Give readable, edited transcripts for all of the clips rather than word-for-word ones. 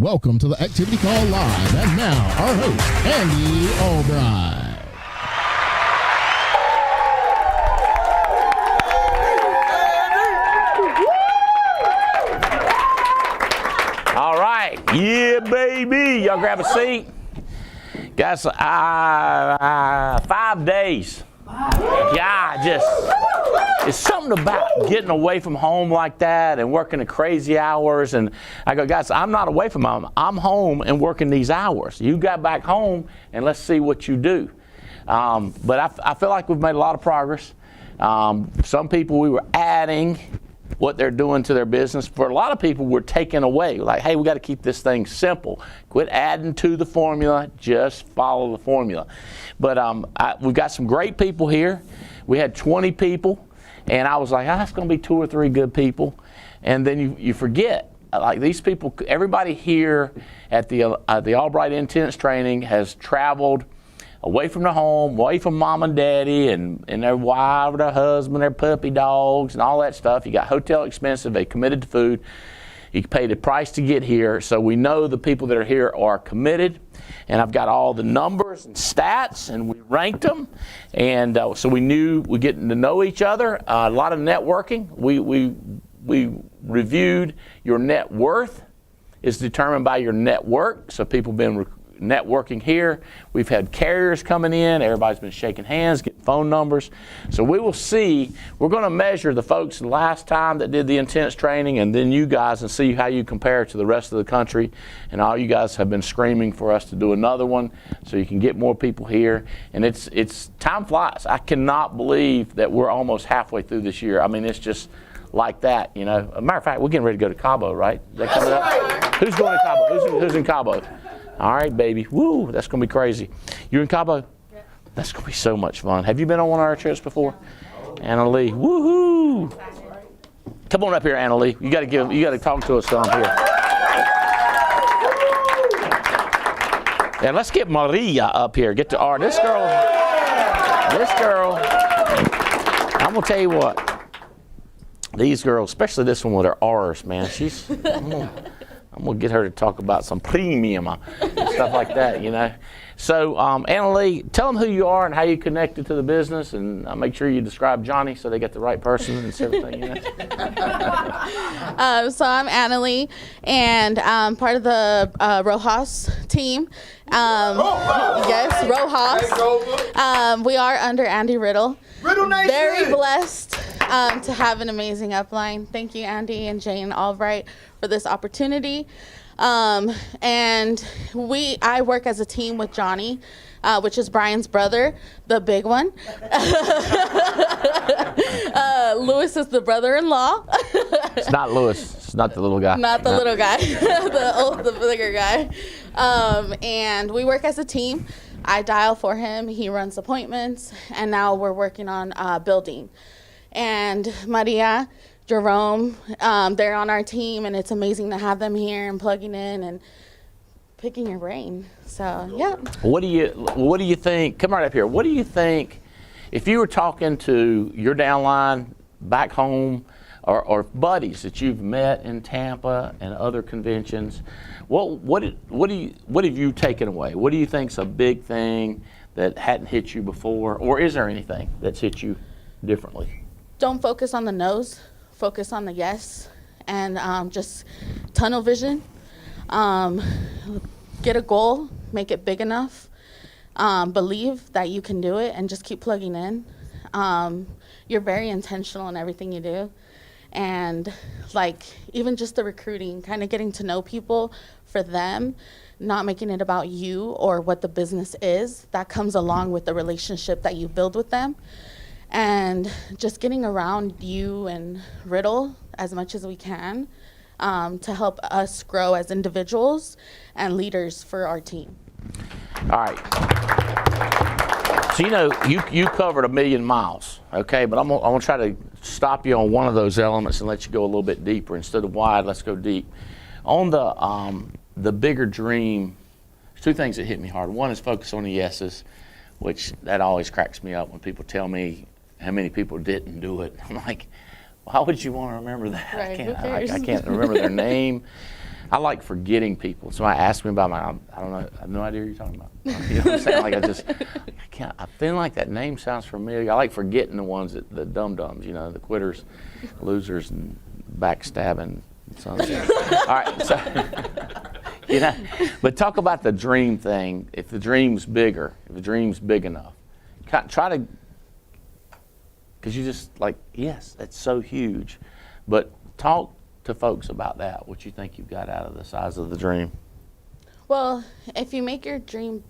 welcome to the Activity Call Live. And now, our host, Andy Albright. All right. Yeah, baby. Y'all grab a seat. Guys, 5 days. Yeah, it's something about getting away from home like that and working the crazy hours. And I go, guys, I'm not away from home. I'm home and working these hours. You got back home and let's see what you do. But I feel like we've made a lot of progress. Some people we were adding what they're doing to their business. For a lot of people, we're taking away. Like, hey, we got to keep this thing simple. Quit adding to the formula. Just follow the formula. But we've got some great people here. We had 20 people, and I was like, that's going to be 2 or 3 good people. And then you forget, like these people, everybody here at the Albright Intense Training has traveled away from the home, away from mom and daddy and their wife, their husband, their puppy dogs and all that stuff. You got hotel expenses, they committed to food. You pay the price to get here. So we know the people that are here are committed. And I've got all the numbers and stats, and we ranked them. And so we knew we're getting to know each other. A lot of networking. We reviewed your net worth is determined by your network. So people have been networking here. We've had carriers coming in. Everybody's been shaking hands, getting phone numbers. So we will see. We're going to measure the folks the last time that did the intense training and then you guys and see how you compare to the rest of the country. And all you guys have been screaming for us to do another one so you can get more people here. And it's time flies. I cannot believe that we're almost halfway through this year. I mean, it's just like that, you know. As a matter of fact, we're getting ready to go to Cabo, right? Is that coming up? Who's going to Cabo? Who's in Cabo? All right, baby. Woo, that's going to be crazy. You in Cabo? Yeah. That's going to be so much fun. Have you been on one of our trips before? Anna Lee. Woohoo! Come on up here, Anna Lee. You got to talk to us some here. And let's get Maria up here. Get to R. This girl. I'm going to tell you what. These girls, especially this one with her R's, man. I'm going to get her to talk about some premium and stuff like that, you know. So, Anna Lee, tell them who you are and how you connected to the business, and I'll make sure you describe Johnny so they get the right person and everything, you know. So I'm Anna Lee, and I'm part of the Rojas team. Yes, Rojas. We are under Andy Riddle. Riddle Nation! Very blessed to have an amazing upline. Thank you, Andy and Jane Albright, for this opportunity. And I work as a team with Johnny, which is Brian's brother, the big one. Louis is the brother-in-law. It's not Louis. It's not the little guy. Not the little guy, the bigger guy. And we work as a team. I dial for him. He runs appointments. And now we're working on building. And Maria, Jerome, they're on our team, and it's amazing to have them here and plugging in and picking your brain. So, yeah. What do you think? Come right up here. What do you think if you were talking to your downline back home or buddies that you've met in Tampa and other conventions? What have you taken away? What do you think's a big thing that hadn't hit you before, or is there anything that's hit you differently? Don't focus on the no's. Focus on the yes, and just tunnel vision. Get a goal, make it big enough. Believe that you can do it, and just keep plugging in. You're very intentional in everything you do. And like even just the recruiting, kind of getting to know people for them, not making it about you or what the business is. That comes along with the relationship that you build with them. And just getting around you and Riddle as much as we can to help us grow as individuals and leaders for our team. All right. So, you know, you covered 1 million miles, okay? But I'm gonna try to stop you on one of those elements and let you go a little bit deeper. Instead of wide, let's go deep. On the bigger dream, there's 2 things that hit me hard. One is focus on the yeses, which that always cracks me up when people tell me how many people didn't do it. I'm like, why would you want to remember that? Right, I can't remember their name. I like forgetting people. Somebody asks me about I don't know, I have no idea what you're talking about. You know what I'm saying? Like I feel like that name sounds familiar. I like forgetting the ones the dum-dums, you know, the quitters, losers, and backstabbing. All right, so, you know, but talk about the dream thing. If the dream's bigger, if the dream's big enough, try to, because you just like, yes, that's so huge, but talk to folks about that, what you think you got out of the size of the dream. Well, if you make your dream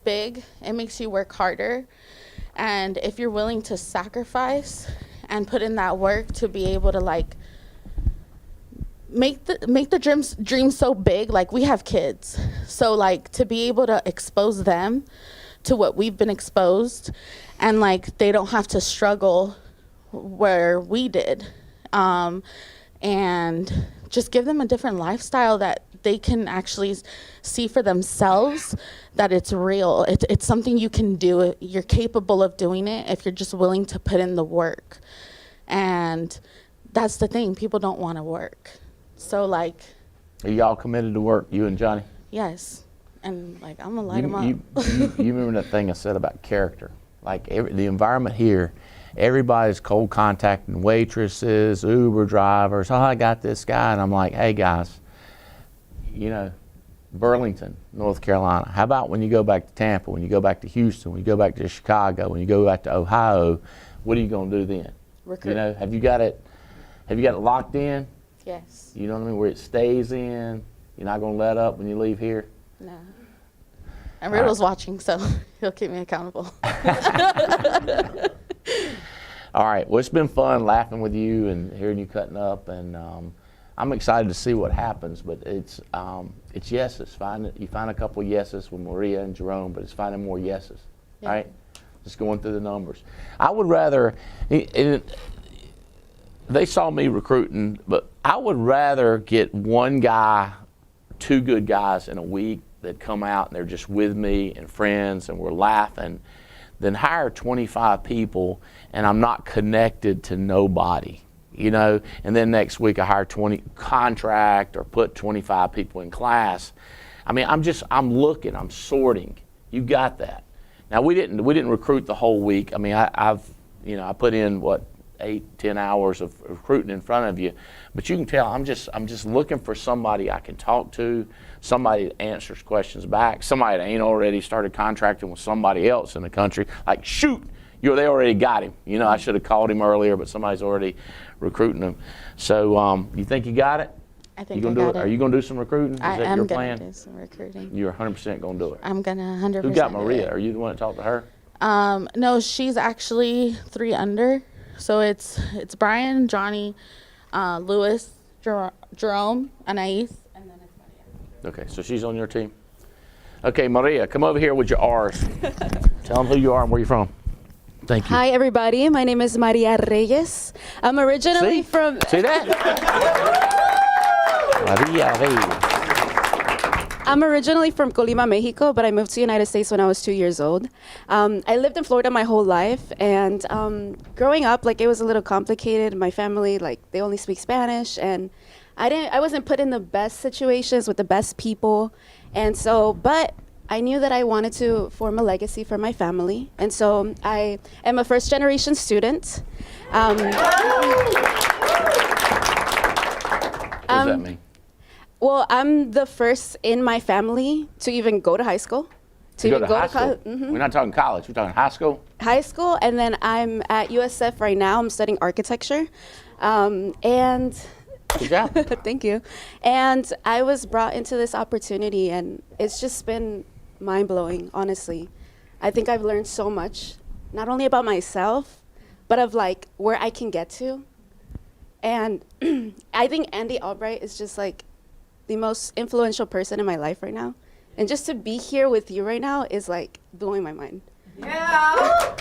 big, it makes you work harder. And if you're willing to sacrifice and put in that work to be able to like make the dream so big, like we have kids. So like to be able to expose them to what we've been exposed, and like they don't have to struggle where we did. And just give them a different lifestyle that they can actually see for themselves, that it's real. It's something you can do. You're capable of doing it if you're just willing to put in the work. And that's the thing. People don't want to work. So like. Are y'all committed to work, you and Johnny? Yes. And like, I'm going to light them up. You remember that thing I said about character? Like the environment here, everybody's cold contacting waitresses, Uber drivers. Oh, I got this guy. And I'm like, hey, guys, you know, Burlington, North Carolina. How about when you go back to Tampa, when you go back to Houston, when you go back to Chicago, when you go back to Ohio, what are you going to do then? Recruit. You know, have you got it locked in? Yes. You know what I mean? Where it stays in. You're not going to let up when you leave here? No. And Riddle's watching, so he'll keep me accountable. All right. Well, it's been fun laughing with you and hearing you cutting up, and I'm excited to see what happens. But it's yeses. You find a couple of yeses with Maria and Jerome, but it's finding more yeses. Yeah. Right? Just going through the numbers. I would rather. They saw me recruiting, but I would rather get one guy, two good guys in a week that come out and they're just with me and friends and we're laughing, than hire 25 people and I'm not connected to nobody, you know, and then next week I hire 20 contract or put 25 people in class. I mean, I'm looking, I'm sorting. You got that. Now we didn't recruit the whole week. I mean, I put in 8-10 hours of recruiting in front of you, but you can tell I'm just looking for somebody I can talk to, somebody that answers questions back, somebody that ain't already started contracting with somebody else in the country. Like, shoot, they already got him. You know, I should have called him earlier, but somebody's already recruiting him. So you think you got it? I think I got it. Are you going to do some recruiting? Is that your plan? I am going to do some recruiting. You're 100% going to do it. I'm going to 100% Who got Maria? Are you the one that talked to her? No, she's actually 3 under. So it's Brian, Johnny, Lewis, Jerome, Anais, and then it's Maria. Okay, so she's on your team. Okay, Maria, come over here with your R's. Tell them who you are and where you're from. Thank you. Hi, everybody. My name is Maria Reyes. I'm originally from... See that? Maria Reyes. I'm originally from Colima, Mexico, but I moved to the United States when I was 2 years old. I lived in Florida my whole life, and growing up, like, it was a little complicated. My family, like, they only speak Spanish, and I wasn't put in the best situations with the best people, and so, but I knew that I wanted to form a legacy for my family, and so I am a first-generation student. What does that mean? Well, I'm the first in my family to even go to high school. Go to high school? Mm-hmm. We're not talking college. We're talking high school? High school, and then I'm at USF right now. I'm studying architecture. And good job. Thank you. And I was brought into this opportunity, and it's just been mind-blowing, honestly. I think I've learned so much, not only about myself, but of like where I can get to. And I think Andy Albright is just like the most influential person in my life right now. And just to be here with you right now is like blowing my mind. Yeah.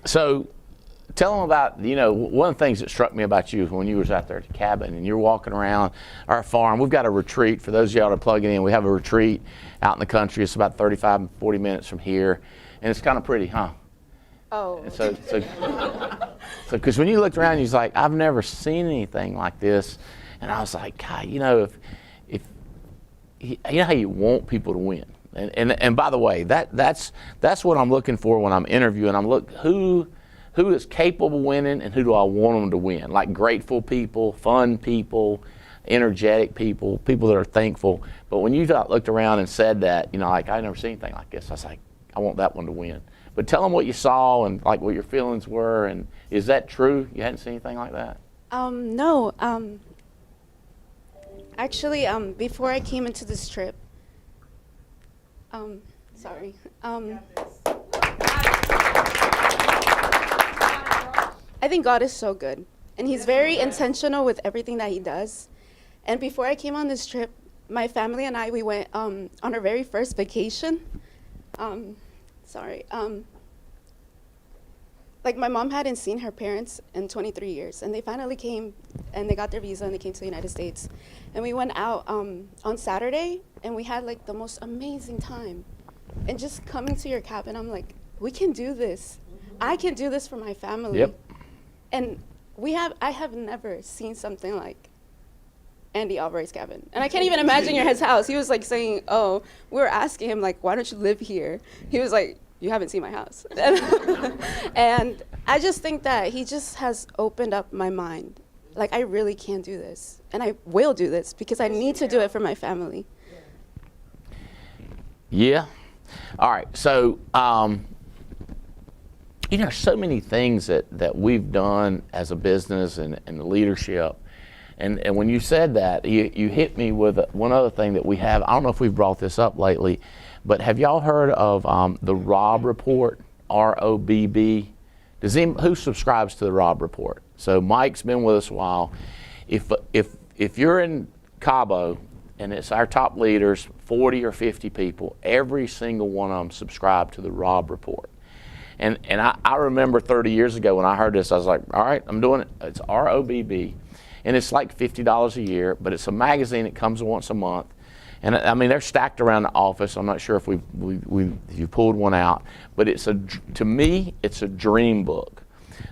So tell them about, one of the things that struck me about you when you was out there at the cabin and you're walking around our farm. We've got a retreat. For those of y'all that are plugging in, we have a retreat out in the country. It's about 35, 40 minutes from here. And it's kind of pretty, huh? Oh. And so, because when you looked around, you was like, I've never seen anything like this, and I was like, God, you know, if you know how you want people to win, and by the way, that's what I'm looking for when I'm interviewing. I'm who is capable of winning, and who do I want them to win? Like grateful people, fun people, energetic people, people that are thankful. But when you looked around and said that, you know, like I never seen anything like this, I was like, I want that one to win. But tell them what you saw and like what your feelings were, and is that true? You hadn't seen anything like that? No. Actually, before I came into this trip, sorry. I think God is so good, and He's very intentional with everything that He does. And before I came on this trip, my family and I, we went on our very first vacation. Like my mom hadn't seen her parents in 23 years, and they finally came, and they got their visa, and they came to the United States. And we went out on Saturday, and we had like the most amazing time. And just coming to your cabin, I'm like, we can do this. I can do this for my family. Yep. And I have never seen something like Andy Albright's cabin. And I can't even imagine his house. He was like saying, oh, we were asking him like, why don't you live here? He was like, you haven't seen my house. And I just think that he just has opened up my mind. Like, I really can do this. And I will do this because I need to do it for my family. Yeah. All right. So, you know, so many things that we've done as a business and the leadership. And when you said that, you hit me with one other thing that we have. I don't know if we've brought this up lately, but have y'all heard of the Robb Report, ROBB? Who subscribes to the Robb Report? So Mike's been with us a while. If you're in Cabo and it's our top leaders, 40 or 50 people, every single one of them subscribe to the Robb Report. And I remember 30 years ago when I heard this, I was like, all right, I'm doing it. It's ROBB. And it's like $50 a year, but it's a magazine that comes once a month. And I mean, they're stacked around the office. I'm not sure if you pulled one out, but to me, it's a dream book.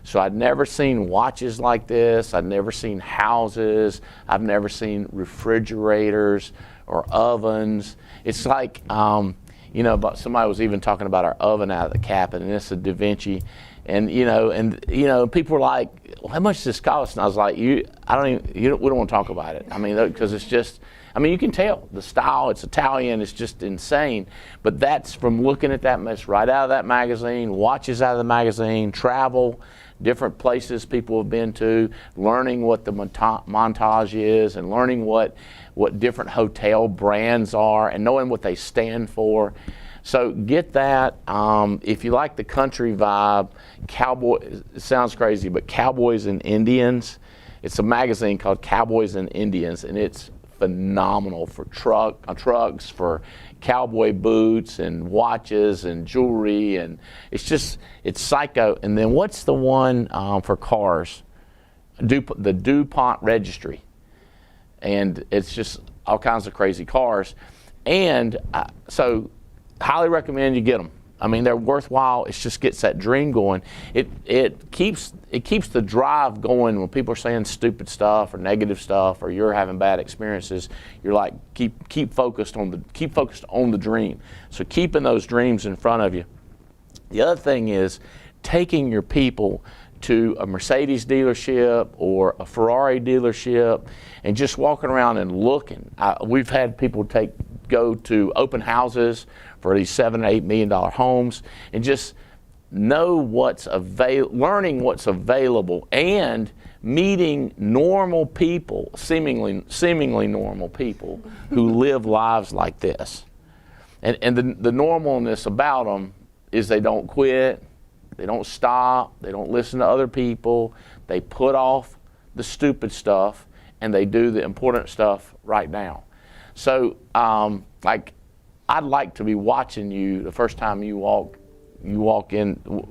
So I'd never seen watches like this. I'd never seen houses. I've never seen refrigerators or ovens. It's like, you know, but somebody was even talking about our oven out of the cabin, and it's a Da Vinci. And you know, people were like, well, how much does this cost? And I was like, we don't want to talk about it. I mean, because it's just, I mean, you can tell the style. It's Italian. It's just insane. But that's from looking at that mess right out of that magazine, watches out of the magazine, travel, different places people have been to, learning what the montage is, and learning what different hotel brands are, and knowing what they stand for. So get that. If you like the country vibe, it sounds crazy, but Cowboys and Indians. It's a magazine called Cowboys and Indians, and it's phenomenal for trucks, for cowboy boots and watches and jewelry, and it's psycho. And then what's the one for cars? The DuPont Registry, and it's just all kinds of crazy cars. And so highly recommend you get them. I mean, they're worthwhile. It just gets that dream going. It keeps the drive going when people are saying stupid stuff or negative stuff, or you're having bad experiences. You're like, keep focused on the dream. So keeping those dreams in front of you. The other thing is taking your people to a Mercedes dealership or a Ferrari dealership and just walking around and looking. We've had people go to open houses for these $7 or $8 million homes and just know learning what's available, and meeting normal people, seemingly normal people who live lives like this. And the normalness about them is they don't quit, they don't stop, they don't listen to other people, they put off the stupid stuff, and they do the important stuff right now. So, I'd like to be watching you the first time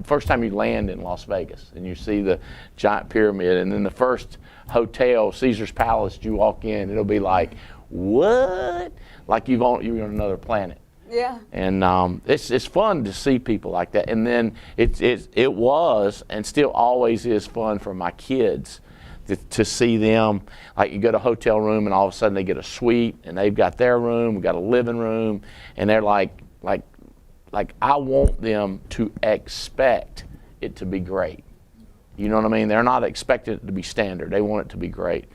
first time you land in Las Vegas and you see the giant pyramid, and then the first hotel, Caesar's Palace, you walk in, it'll be like, what? Like you're on another planet. Yeah. And it's fun to see people like that. And then it was and still always is fun for my kids to see them. Like you go to a hotel room and all of a sudden they get a suite and they've got their room, we've got a living room, and they're like I want them to expect it to be great. You know what I mean? They're not expecting it to be standard. They want it to be great.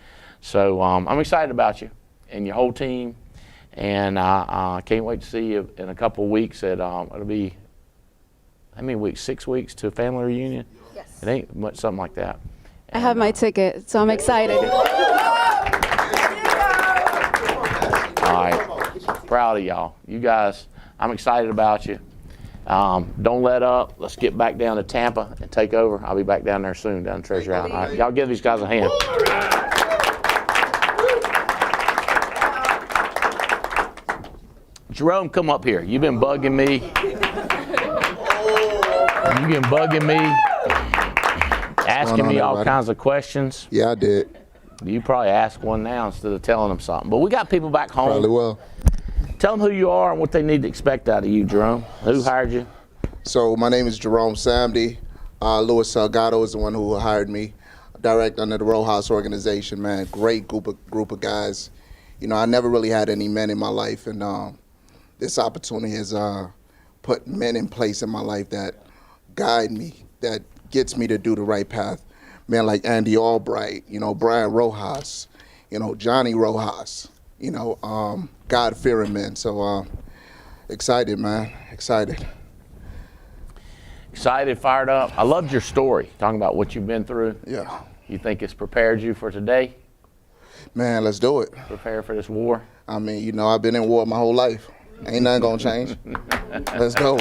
So I'm excited about you and your whole team. And I can't wait to see you in a couple of weeks. It'll be, how many weeks? 6 weeks to a family reunion? Yes. It ain't much, something like that. I have my ticket, so I'm excited. All right. Proud of y'all. You guys, I'm excited about you. Don't let up. Let's get back down to Tampa and take over. I'll be back down there soon, down in Treasure Island. All right. Y'all give these guys a hand. Jerome, come up here. You've been bugging me. You've been bugging me, asking me all kinds of questions. Yeah, I did. You probably ask one now instead of telling them something. But we got people back home. Probably will. Tell them who you are and what they need to expect out of you, Jerome. Who hired you? So my name is Jerome Samdi. Louis Salgado is the one who hired me. Direct under the Row House organization, man. Great group of guys. You know, I never really had any men in my life, and this opportunity has put men in place in my life that guide me, that gets me to do the right path. Men like Andy Albright, you know, Brian Rojas, you know, Johnny Rojas, you know, God-fearing men. So excited, man, excited. Excited, fired up. I loved your story, talking about what you've been through. Yeah. You think it's prepared you for today? Man, let's do it. Prepare for this war? I mean, you know, I've been in war my whole life. Ain't nothing gonna change. Let's go.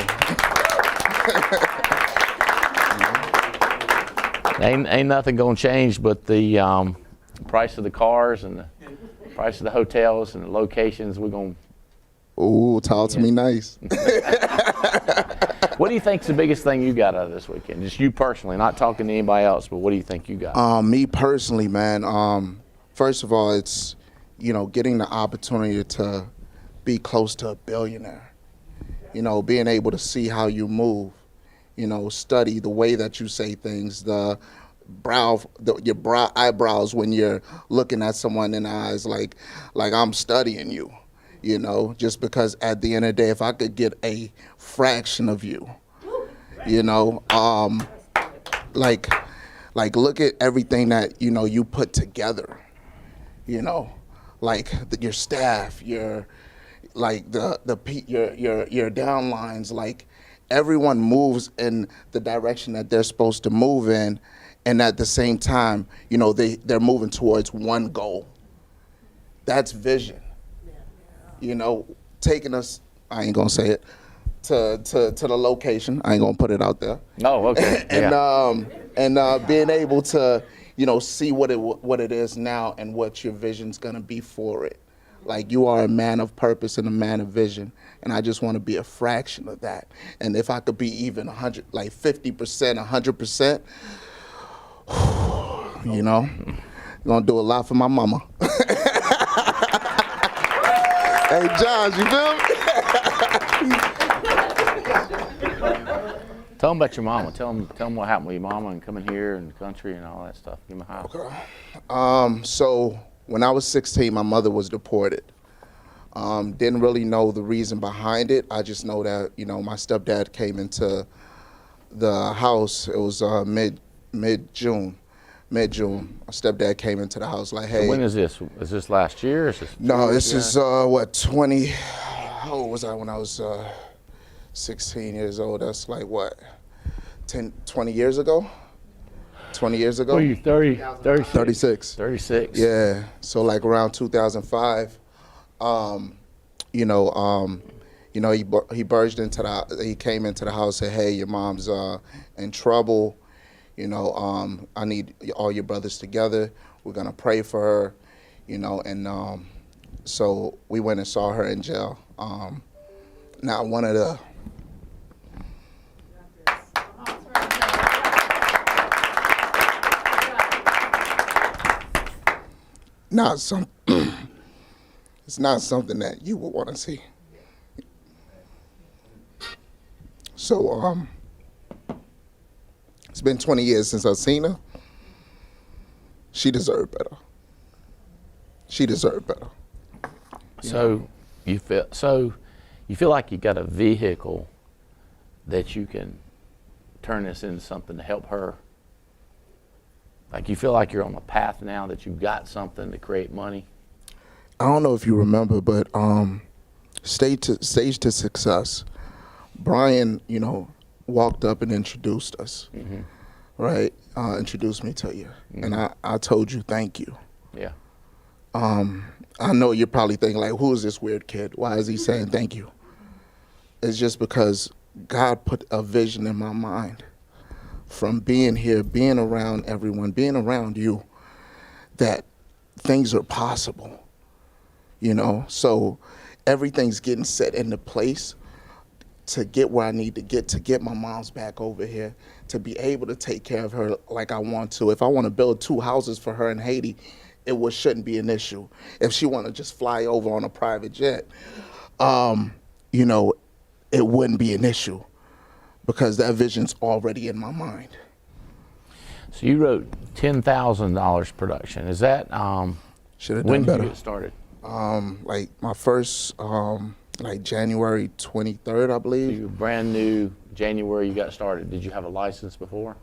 Ain't nothing gonna change but the price of the cars and the price of the hotels and the locations. We're gonna. Ooh, talk to me nice. What do you think's the biggest thing you got out of this weekend? Just you personally, not talking to anybody else, but what do you think you got? Me personally, man. First of all, it's, you know, getting the opportunity to be close to a billionaire. You know, being able to see how you move. You know, study the way that you say things, your eyebrows when you're looking at someone in the eyes, like I'm studying you. You know, just because at the end of the day, if I could get a fraction of you, you know, like look at everything that, you know, you put together, you know, like your staff, your downlines, like everyone moves in the direction that they're supposed to move in, and at the same time, you know, they're moving towards one goal. That's vision. You know, taking us, I ain't gonna say it, to the location. I ain't gonna put it out there. Oh, okay. And being able to, you know, see what it is now and what your vision's gonna be for it. Like, you are a man of purpose and a man of vision, and I just want to be a fraction of that. And if I could be even 100, like 50%, 100%, you know, gonna do a lot for my mama. Hey, Josh, you feel me? Tell them about your mama. Tell them what happened with your mama and coming here and the country and all that stuff. Give them a high. Okay. So when I was 16, my mother was deported. Didn't really know the reason behind it. I just know that, you know, my stepdad came into the house. It was mid-June. My stepdad came into the house like, hey. So when is this? Is this last year? Or is this no, this is, 20, how old was I when I was 16 years old? That's like, what, 20 years ago? 20 years ago? What are you, 30, 36? 36. 36. Yeah, so like around 2005, he burst into he came into the house, said, hey, your mom's in trouble. You know, I need all your brothers together. We're gonna pray for her, you know, and so we went and saw her in jail. Now one of the it's not something that you would want to see. So it's been 20 years since I've seen her. She deserved better. She deserved better. So you feel like you got a vehicle that you can turn this into something to help her. Like you feel like you're on a path now that you've got something to create money. I don't know if you remember, but Stage to Success, Brian, walked up and introduced us, right? Introduced me to you, and I told you thank you. Yeah. I know you're probably thinking like, who is this weird kid? Why is he saying thank you? It's just because God put a vision in my mind from being here, being around everyone, being around you, that things are possible, So everything's getting set into place to get where I need to get my mom's back over here, to be able to take care of her like I want to. If I want to build 2 houses for her in Haiti, shouldn't be an issue. If she want to just fly over on a private jet, it wouldn't be an issue because that vision's already in my mind. So you wrote $10,000 production. Is that Should have when done did better. you get started? Like my first, like January 23rd, I believe. You were brand new January you got started. Did you have a license before?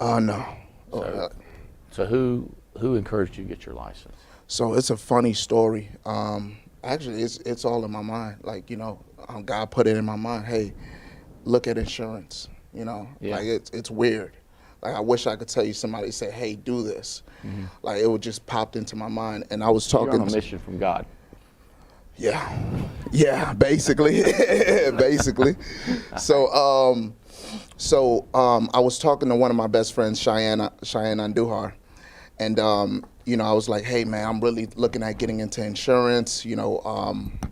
No. So who encouraged you to get your license? So it's a funny story. Actually, it's all in my mind. Like, God put it in my mind. Hey, look at insurance. Yeah. Like it's weird. Like I wish I could tell you somebody say, hey, do this. Like it would just popped into my mind. And I was talking. You're on a mission from God. Yeah, basically, basically. So I was talking to one of my best friends, Cheyenne Andujar, and I was like, hey man, I'm really looking at getting into insurance,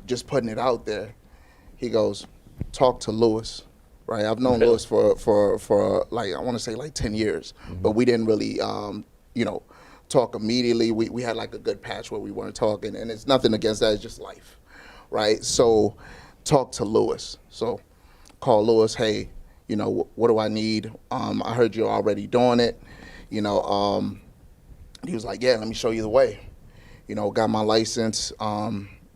just putting it out there. He goes, talk to Lewis, right? I've known Lewis for like, I want to say like 10 years, but we didn't really, talk immediately. We had like a good patch where we weren't talking, and it's nothing against that, it's just life, right? So talk to Lewis. So call Lewis, hey, what do I need? I heard you're already doing it. He was like, yeah, let me show you the way. Got my license,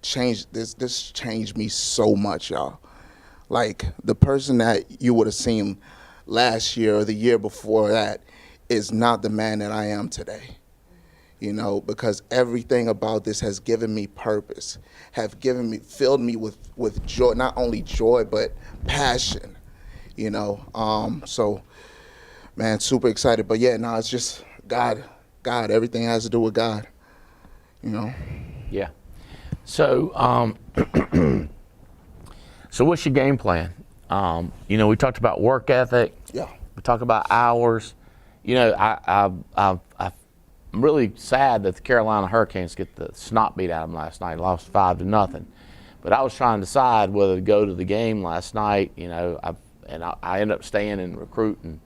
changed this changed me so much, y'all. Like the person that you would have seen last year or the year before that is not the man that I am today. Because everything about this has given me purpose, filled me with joy, not only joy, but passion, So, man, super excited. But yeah, no, it's just God, everything has to do with God, Yeah. So, so what's your game plan? We talked about work ethic. Yeah. We talked about hours. I'm really sad that the Carolina Hurricanes get the snot beat out of them last night. Lost 5-0. But I was trying to decide whether to go to the game last night. I ended up staying and recruiting.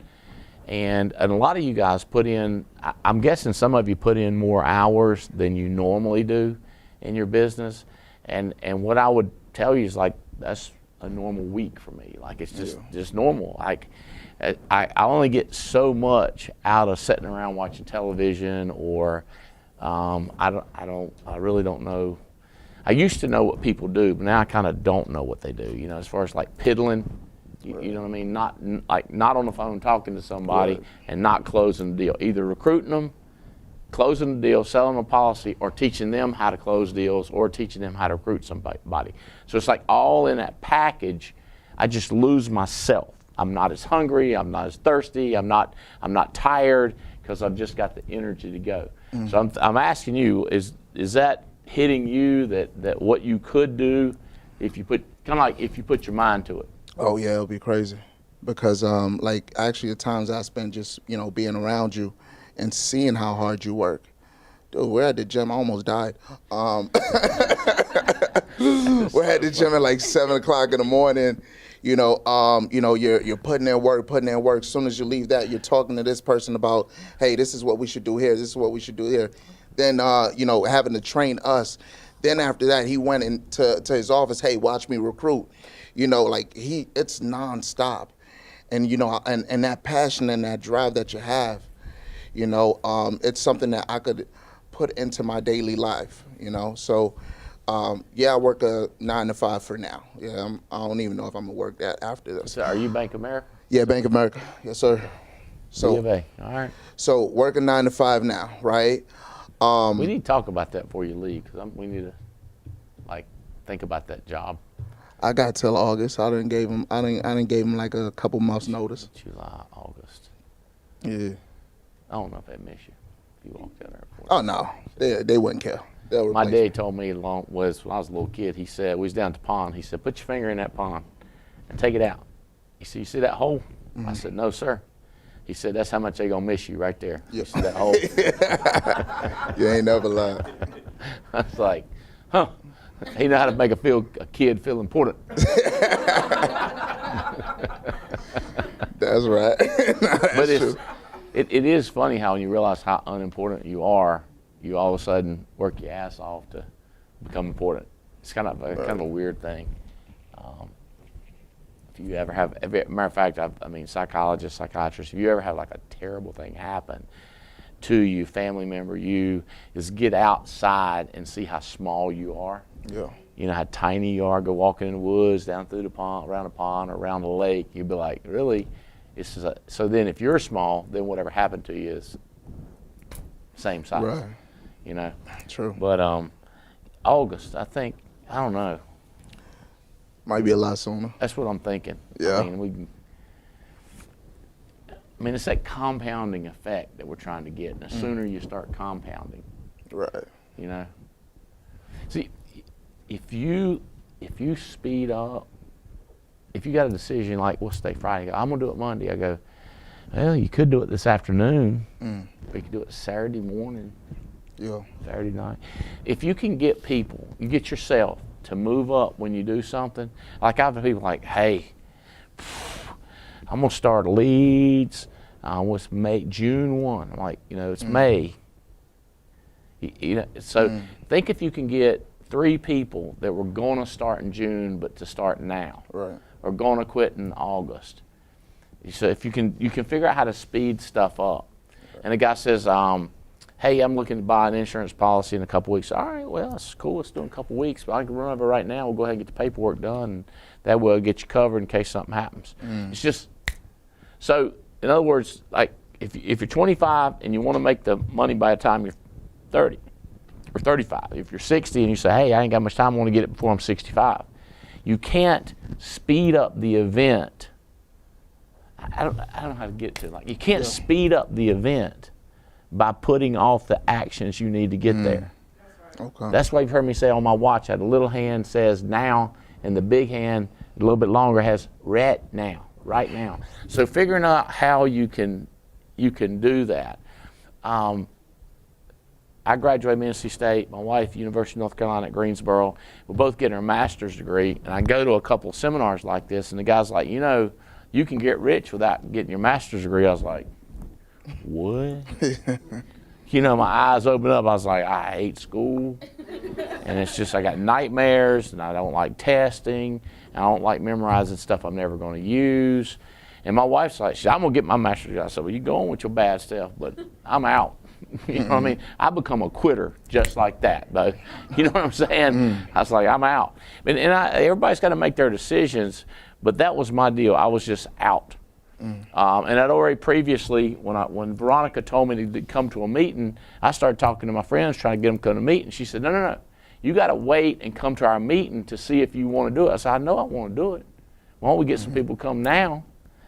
And a lot of you guys put in, I'm guessing some of you put in more hours than you normally do in your business. And what I would tell you is like, that's a normal week for me. Like it's just normal. Like I only get so much out of sitting around watching television, or I really don't know. I used to know what people do, but now I kind of don't know what they do. As far as like piddling, you know what I mean? Not on the phone talking to somebody and not closing the deal. Either recruiting them, closing the deal, selling a policy, or teaching them how to close deals, or teaching them how to recruit somebody. So it's like all in that package. I just lose myself. I'm not as hungry. I'm not as thirsty. I'm not tired because I've just got the energy to go. So I'm asking you: is that hitting you? That what you could do if you put your mind to it? Oh yeah, it'll be crazy. Because like actually the times I spent just being around you and seeing how hard you work. Dude, we're at the gym. I almost died. We're at the gym at like 7 o'clock in the morning. You're putting in work. As soon as you leave that, you're talking to this person about, hey, this is what we should do here. This is what we should do here. Then, having to train us. Then after that, he went into his office. Hey, watch me recruit. It's nonstop. and and that passion and that drive that you have, it's something that I could put into my daily life. So I work a 9 to 5 for now. I don't even know if I'm gonna work that after this. So are you Bank of America? Yeah, Bank of America. Yes, sir. So, B of A. All right. So working 9 to 5 now, right? We need to talk about that before you leave, because we need to think about that job. I got till August. I didn't gave him like a couple months notice. July, August. Yeah. I don't know if they'd miss you if you walked out there. Oh no, they wouldn't care. My dad told me when I was a little kid. He said we was down at the pond. He said, "Put your finger in that pond and take it out." He said, "You see that hole?" I said, "No, sir." He said, "That's how much they gonna miss you right there." You see that hole? You ain't never lied. I was like, "Huh." He know how to make a kid feel important. That's right. But it is funny how when you realize how unimportant you are, you all of a sudden work your ass off to become important. It's kind of a weird thing. If you ever have, matter of fact, psychologists, psychiatrists, if you ever have like a terrible thing happen to you, family member, is get outside and see how small you are. Yeah. You know how tiny you are. Go walking in the woods, down through the pond, around a pond, or around the lake. You'd be like, really? So then, if you're small, then whatever happened to you is same size. Right. True. But August, I don't know. Might be a lot sooner. That's what I'm thinking. Yeah. It's that compounding effect that we're trying to get. And the sooner you start compounding, right? See, if you speed up, if you got a decision like, what's today, Friday? I'm gonna do it Monday. I go, well, you could do it this afternoon. Or you could do it Saturday morning. Yeah. Saturday night. If you can get people, you get yourself to move up when you do something. Like I've had people like, hey, I'm gonna start leads. What's May? June 1. I'm like, it's May. So think if you can get 3 people that were gonna start in June, but to start now, right? Or gonna quit in August. So if you can figure out how to speed stuff up. And the guy says, hey, I'm looking to buy an insurance policy in a couple weeks. All right, well, that's cool. Let's do it in a couple weeks. But I can run over right now. We'll go ahead and get the paperwork done. And that will get you covered in case something happens. It's just, so in other words, like if you're 25 and you want to make the money by the time you're 30 or 35, if you're 60 and you say, hey, I ain't got much time, I want to get it before I'm 65. You can't speed up the event. I don't know how to get to it. Like you can't speed up the event by putting off the actions you need to get there. Okay. That's why you've heard me say on my watch, I had a little hand says now, and the big hand, a little bit longer, has right now. So figuring out how you can do that. I graduated from NC State. My wife, University of North Carolina at Greensboro. We're both getting our master's degree, and I go to a couple of seminars like this, and the guy's like, you can get rich without getting your master's degree. I was like, what? My eyes opened up. I was like, I hate school. And it's just, I got nightmares, and I don't like testing. And I don't like memorizing stuff I'm never going to use. And my wife's like, I'm going to get my master's degree. I said, well, you go on with your bad stuff, but I'm out. You know what I mean? I become a quitter just like that, though. You know what I'm saying? I was like, I'm out. And everybody's got to make their decisions, but that was my deal. I was just out. And I'd already previously, when Veronica told me to come to a meeting, I started talking to my friends, trying to get them to come to a meeting. She said, no. You got to wait and come to our meeting to see if you want to do it. I said, I know I want to do it. Why don't we get some people to come now?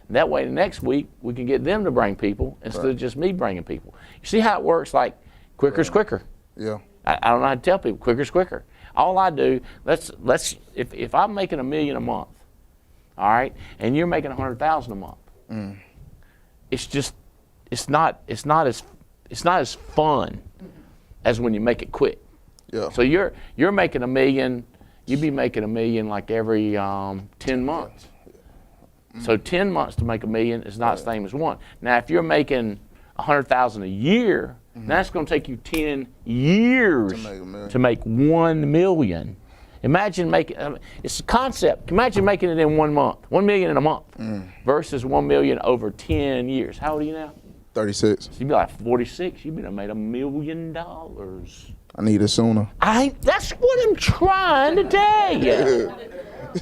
That way, the next week, we can get them to bring people instead of just me bringing people. You see how it works? Like, quicker's quicker. Yeah. I don't know how to tell people, quicker's quicker. All I do, if I'm making $1 million a month, all right, and you're making $100,000 a month, it's not as fun as when you make it quick. Yeah. So you're making $1 million, you'd be making $1 million like every 10 months. So 10 months to make $1 million is not the same as 1. Now, if you're making $100,000 a year, that's going to take you 10 years to make $1 million. Imagine making, it's a concept. Imagine making it in 1 month, 1 million in a month versus 1 million over 10 years. How old are you now? 36. So you'd be like 46, you'd have made $1 million. I need it sooner. That's what I'm trying to tell you.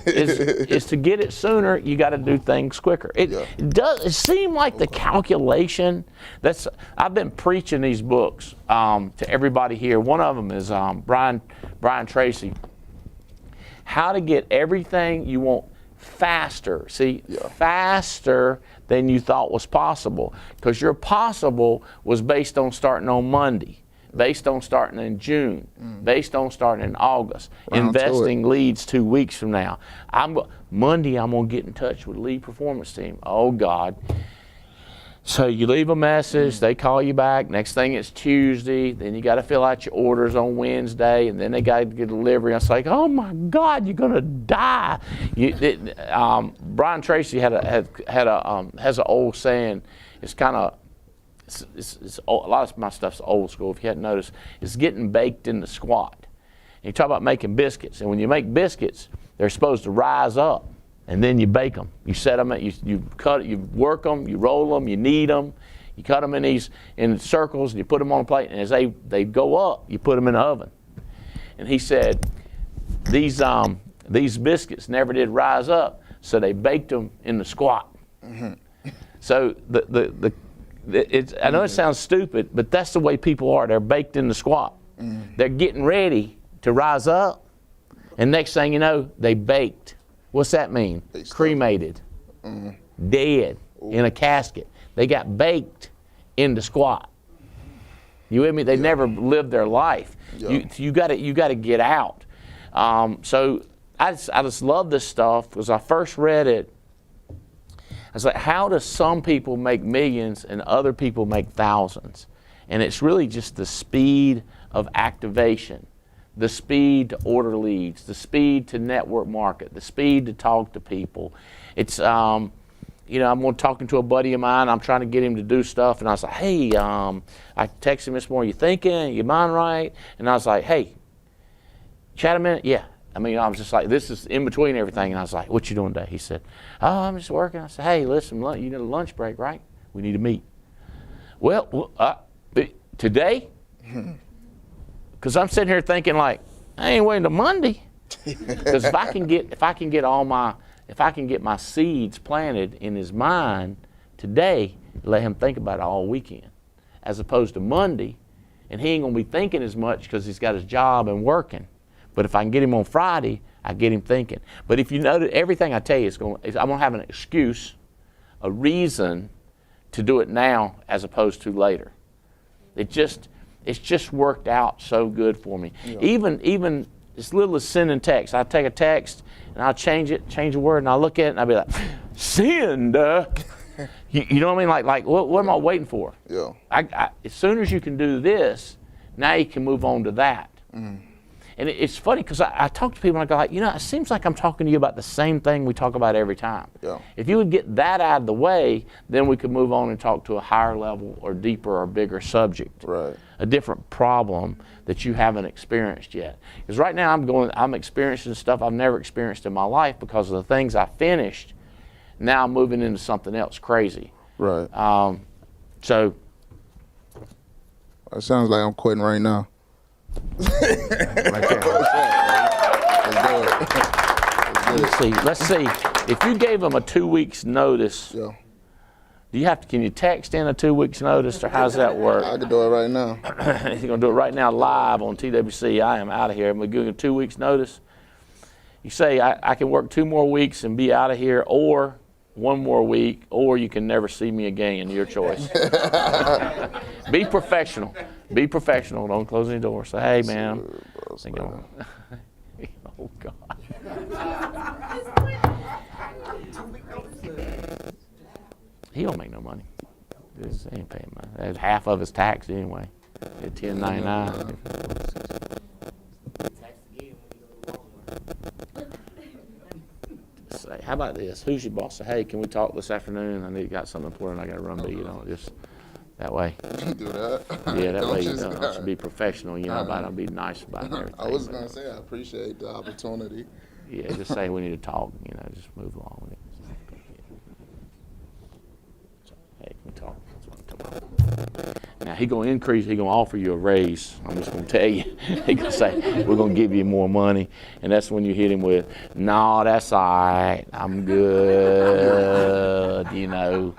is to get it sooner, you got to do things quicker. It seem like the calculation, I've been preaching these books to everybody here. One of them is Brian Tracy. How to get everything you want faster. See, faster than you thought was possible. Because your possible was based on starting on Monday, based on starting in June, based on starting in August. Investing leads 2 weeks from now. Monday, I'm going to get in touch with the lead performance team. Oh, God. So you leave a message, they call you back. Next thing it's Tuesday. Then you got to fill out your orders on Wednesday, and then they got to get delivery. It's like, oh my God, you're gonna die. Brian Tracy has an old saying. It's kind of a lot of my stuff's old school. If you hadn't noticed, it's getting baked in the squat. And you talk about making biscuits, and when you make biscuits, they're supposed to rise up. And then you bake them. You set them, you cut, you work them, you roll them, you knead them, you cut them in circles, and you put them on a plate. And as they go up, you put them in the oven. And he said, these biscuits never did rise up, so they baked them in the squat. So I know it sounds stupid, but that's the way people are. They're baked in the squat. They're getting ready to rise up, and next thing you know, they baked. What's that mean? Cremated, dead, in a casket. They got baked in the squat. You with me? They never lived their life. You got to get out. So I just love this stuff because I first read it. I was like, how do some people make millions and other people make thousands? And it's really just the speed of activation. The speed to order leads, the speed to network market, the speed to talk to people. It's, I'm talking to a buddy of mine. I'm trying to get him to do stuff, and I was like, hey, I texted him this morning. You thinking? Your mind right? And I was like, hey, chat a minute. Yeah. I was just like, this is in between everything. And I was like, what you doing today? He said, oh, I'm just working. I said, hey, listen, you need a lunch break, right? We need to meet. Well, today? Because I'm sitting here thinking like, I ain't waiting till Monday. Because if I can get my seeds planted in his mind today, let him think about it all weekend, as opposed to Monday, and he ain't gonna be thinking as much because he's got his job and working. But if I can get him on Friday, I get him thinking. But if you notice, everything I tell you I'm gonna have an excuse, a reason to do it now as opposed to later. It's just worked out so good for me. Yeah. Even as little as sending text. I take a text and I'll change a word, and I'll look at it and I'll be like, send. You know what I mean? Like what am I waiting for? Yeah. As soon as you can do this, now you can move on to that. And it's funny because I talk to people and I go, it seems like I'm talking to you about the same thing we talk about every time. Yeah. If you would get that out of the way, then we could move on and talk to a higher level or deeper or bigger subject. Right. A different problem that you haven't experienced yet. Because right now I'm experiencing stuff I've never experienced in my life because of the things I finished. Now I'm moving into something else crazy. Right. So. It sounds like I'm quitting right now. Right there. Let's see. If you gave them a 2 weeks notice, can you text in a 2 weeks notice, or how's that work? I can do it right now. You're gonna do it right now live on TWC. I am out of here. I'm gonna give you 2 weeks notice. You say I can work 2 more weeks and be out of here, or 1 more week, or you can never see me again. Your choice. Be professional. Be professional. Don't close any doors. Say, hey, man. Oh, God. He don't make no money. He ain't paying money. That's half of his tax anyway. At $10.99. Say, how about this? Who's your boss? Say, hey, can we talk this afternoon? I got something important I got to run to. That way. Do that. Yeah, that way you just- don't be professional, about it, be nice about it and everything. I was going to say, I appreciate the opportunity. Yeah, just say we need to talk, just move along with it. Hey, we talk. That's what I'm talking about. Now he gonna offer you a raise. I'm just gonna tell you. He gonna say, we're gonna give you more money. And that's when you hit him with, no, that's all right. I'm good, I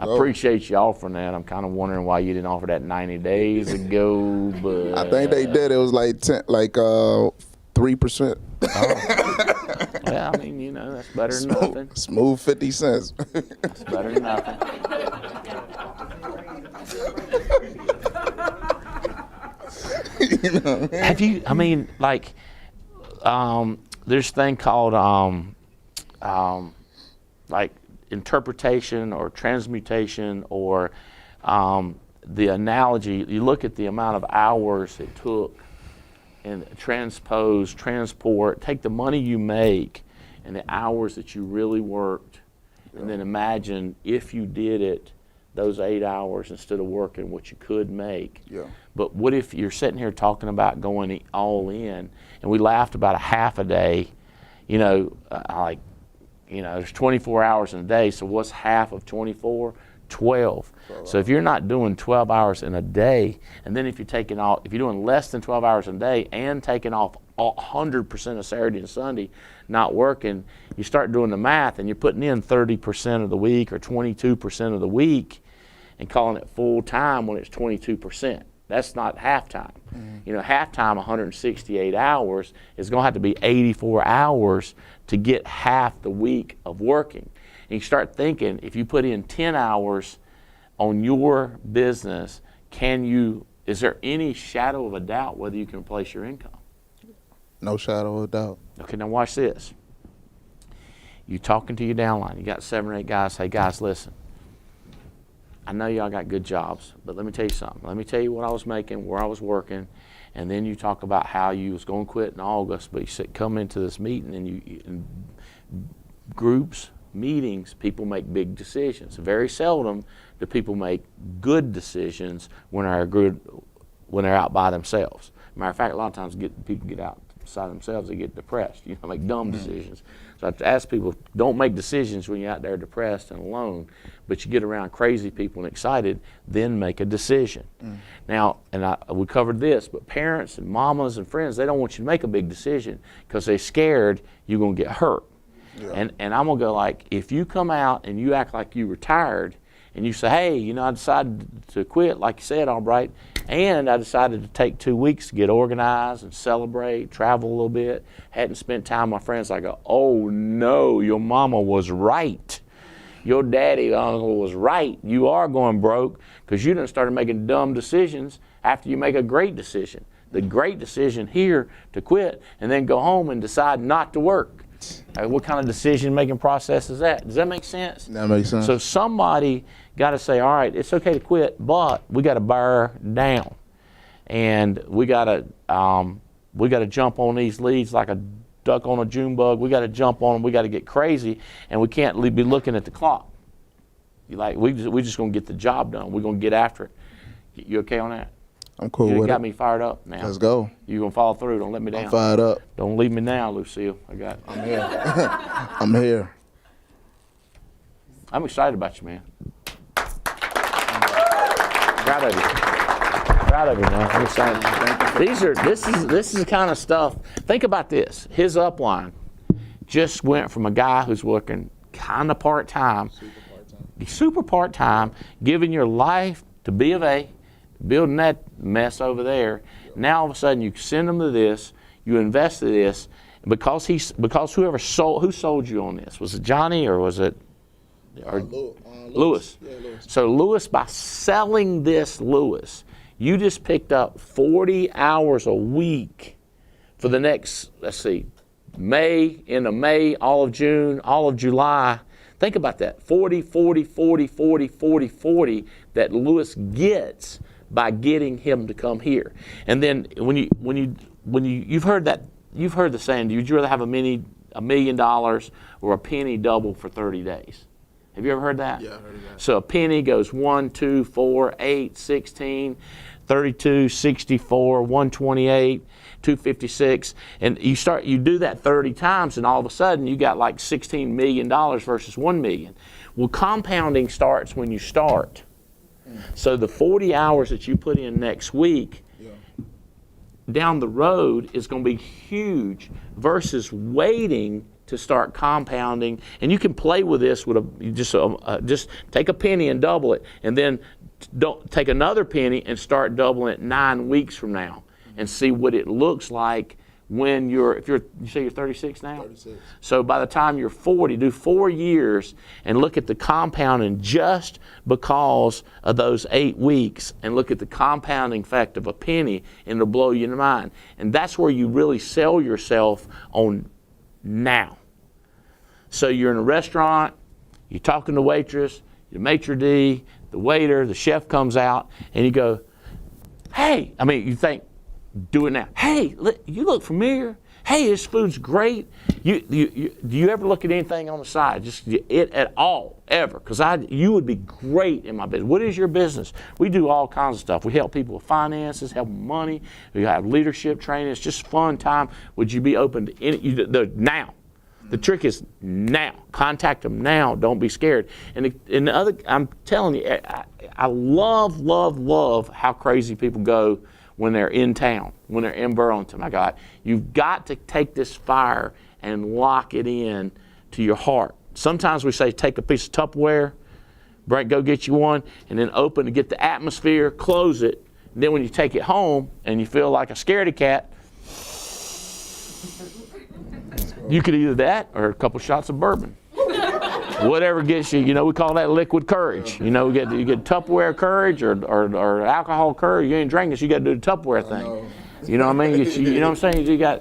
appreciate you offering that. I'm kind of wondering why you didn't offer that 90 days ago, but I think they did. It was like 3%. well, I mean, that's better than nothing. Smooth 50 cents. It's better than nothing. Have you, there's a thing called, interpretation or transmutation or the analogy. You look at the amount of hours it took and transport, take the money you make and the hours that you really worked, and then imagine if you did it those 8 hours instead of working what you could make. Yeah. But what if you're sitting here talking about going all in, and we laughed about a half a day, there's 24 hours in a day, so what's half of 24? 12. So if you're not doing 12 hours in a day, and then if you're doing less than 12 hours a day and taking off 100% of Saturday and Sunday, not working, you start doing the math and you're putting in 30% of the week or 22% of the week and calling it full time when it's 22%. That's not half-time. Half-time, 168 hours, is going to have to be 84 hours to get half the week of working. And you start thinking, if you put in 10 hours on your business, is there any shadow of a doubt whether you can replace your income? No shadow of a doubt. Okay, now watch this. You talking to your downline. You got 7 or 8 guys. Hey, guys, listen. I know y'all got good jobs, but let me tell you something. Let me tell you what I was making, where I was working, and then you talk about how you was going to quit in August, but you said come into this meeting and in groups, meetings, people make big decisions. Very seldom do people make good decisions when they're out by themselves. Matter of fact, a lot of times people get out by themselves, they get depressed. Make dumb decisions. So I have to ask people, don't make decisions when you're out there depressed and alone, but you get around crazy people and excited, then make a decision. Now, we covered this, but parents and mamas and friends, they don't want you to make a big decision because they're scared you're going to get hurt. Yeah. And I'm going to go like, if you come out and you act like you retired and you say, hey, I decided to quit, like you said, Albright, and I decided to take 2 weeks to get organized and celebrate, travel a little bit, hadn't spent time with my friends. I go, oh no, your mama was right. Your daddy uncle was right. You are going broke because you done started making dumb decisions after you make a great decision. The great decision here to quit and then go home and decide not to work. What kind of decision-making process is that? Does that make sense? That makes sense. So somebody got to say, all right, it's okay to quit, but we got to bear down, and we got to jump on these leads like a duck on a June bug. We got to jump on them. We got to get crazy, and we can't be looking at the clock. We just gonna get the job done. We're gonna get after it. You okay on that? I'm cool you with got it. me fired up now. Let's go. You gonna follow through? Don't let me down. I'm fired up. Don't leave me now, Lucille. I'm here. I'm here. I'm excited about you, man. Proud of you. Proud of you, man. I'm excited. This is the kind of stuff. Think about this. His upline just went from a guy who's working kind of part-time, super part-time, giving your life to B of A, building that mess over there. Now all of a sudden you send them to this, you invest in this, because who sold you on this? Was it Johnny or was it Lewis? Yeah, Lewis. So Lewis, by selling this, you just picked up 40 hours a week for the next, end of May, all of June, all of July. Think about that, 40 that Lewis gets by getting him to come here. And then you've heard the saying, would you rather have $1 million or a penny double for 30 days? Have you ever heard that? Yeah, I heard of that. So a penny goes 1, 2, 4, 8, 16, 32, 64, 128, 256, and you do that 30 times, and all of a sudden you got like $16 million versus $1 million. Well, compounding starts when you start. So the 40 hours that you put in next week, down the road is going to be huge versus waiting to start compounding. And you can play with this with just take a penny and double it, and then don't take another penny and start doubling it 9 weeks from now, and see what it looks like when you say you're 36 now? 36. So by the time you're 40, do 4 years and look at the compounding just because of those 8 weeks, and look at the compounding effect of a penny, and it'll blow your mind. And that's where you really sell yourself on now. So you're in a restaurant, you're talking to the waitress, the maitre d', the waiter, the chef comes out, and you go, hey, you think, do it now. Hey, you look familiar. Hey, this food's great. Do you ever look at anything on the side? Just it at all, ever? Because you would be great in my business. What is your business? We do all kinds of stuff. We help people with finances, help them with money. We have leadership training. It's just fun time. Would you be open to any? Now. The trick is now. Contact them now. Don't be scared. And the other, I'm telling you, I love how crazy people go when they're in town, when they're in Burlington. My God, you've got to take this fire and lock it in to your heart. Sometimes we say take a piece of Tupperware, go get you one, and then open to get the atmosphere, close it. And then when you take it home and you feel like a scaredy cat, you could either that or a couple shots of bourbon. Whatever gets you, we call that liquid courage. You get Tupperware courage or alcohol courage. You ain't drinking, so you got to do the Tupperware thing. You know what I mean? You know what I'm saying?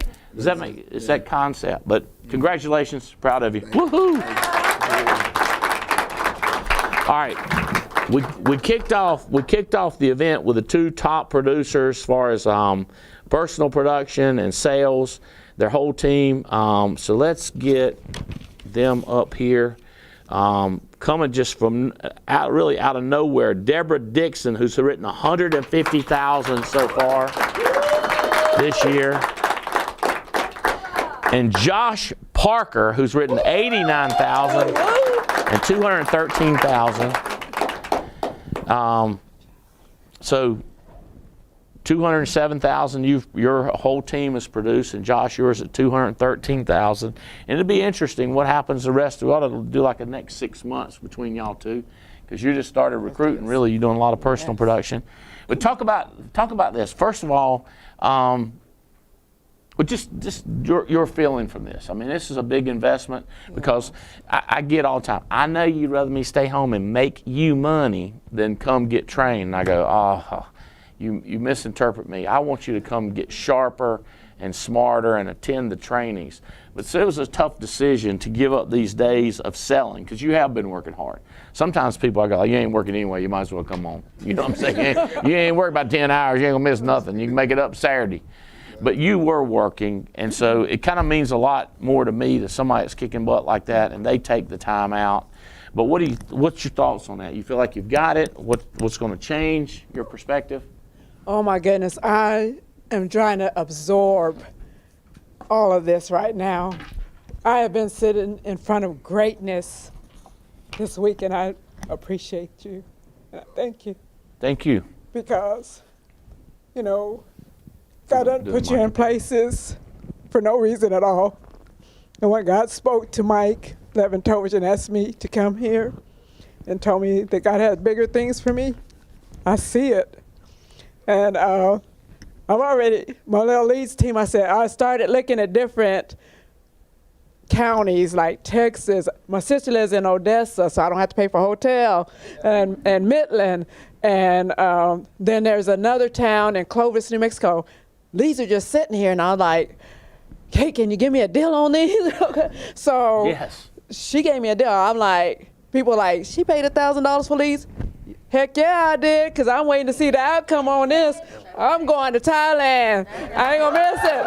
It's that concept. But congratulations, proud of you. Woohoo! All right, we kicked off the event with the 2 top producers as far as personal production and sales, their whole team. So let's get them up here. Coming just from really out of nowhere, Deborah Dixon, who's written 150,000 so far this year, and Josh Parker, who's written 89,000 and 213,000. So 207,000 your whole team has produced, and Josh, yours at 213,000. And it'll be interesting what happens the rest of it. We ought to do like the next 6 months between y'all two, because you just started recruiting. Really, you're doing a lot of personal production. But talk about this. First of all, just your feeling from this. This is a big investment, because I get all the time, I know you'd rather me stay home and make you money than come get trained. And I go, oh, you misinterpret me. I want you to come get sharper and smarter and attend the trainings. But so it was a tough decision to give up these days of selling, because you have been working hard. Sometimes people, I go, you ain't working anyway, you might as well come on. You know what I'm saying? You ain't working about 10 hours, you ain't gonna miss nothing. You can make it up Saturday. But you were working, and so it kind of means a lot more to me that somebody that's kicking butt like that and they take the time out. But what's your thoughts on that? You feel like you've got it? What's going to change your perspective? Oh my goodness, I am trying to absorb all of this right now. I have been sitting in front of greatness this week, and I appreciate you. And I thank you. Thank you. Because, God doesn't put you in places for no reason at all. And when God spoke to Mike Leventovich and asked me to come here and told me that God had bigger things for me, I see it. And I'm already, my little leads team, I started looking at different counties like Texas. My sister lives in Odessa, so I don't have to pay for a hotel, and Midland. And then there's another town in Clovis, New Mexico. These are just sitting here, and I'm like, hey, can you give me a deal on these? So yes. She gave me a deal. I'm like, people are like, she paid $1,000 for these? Heck yeah, I did, because I'm waiting to see the outcome on this. I'm going to Thailand. I ain't gonna miss it.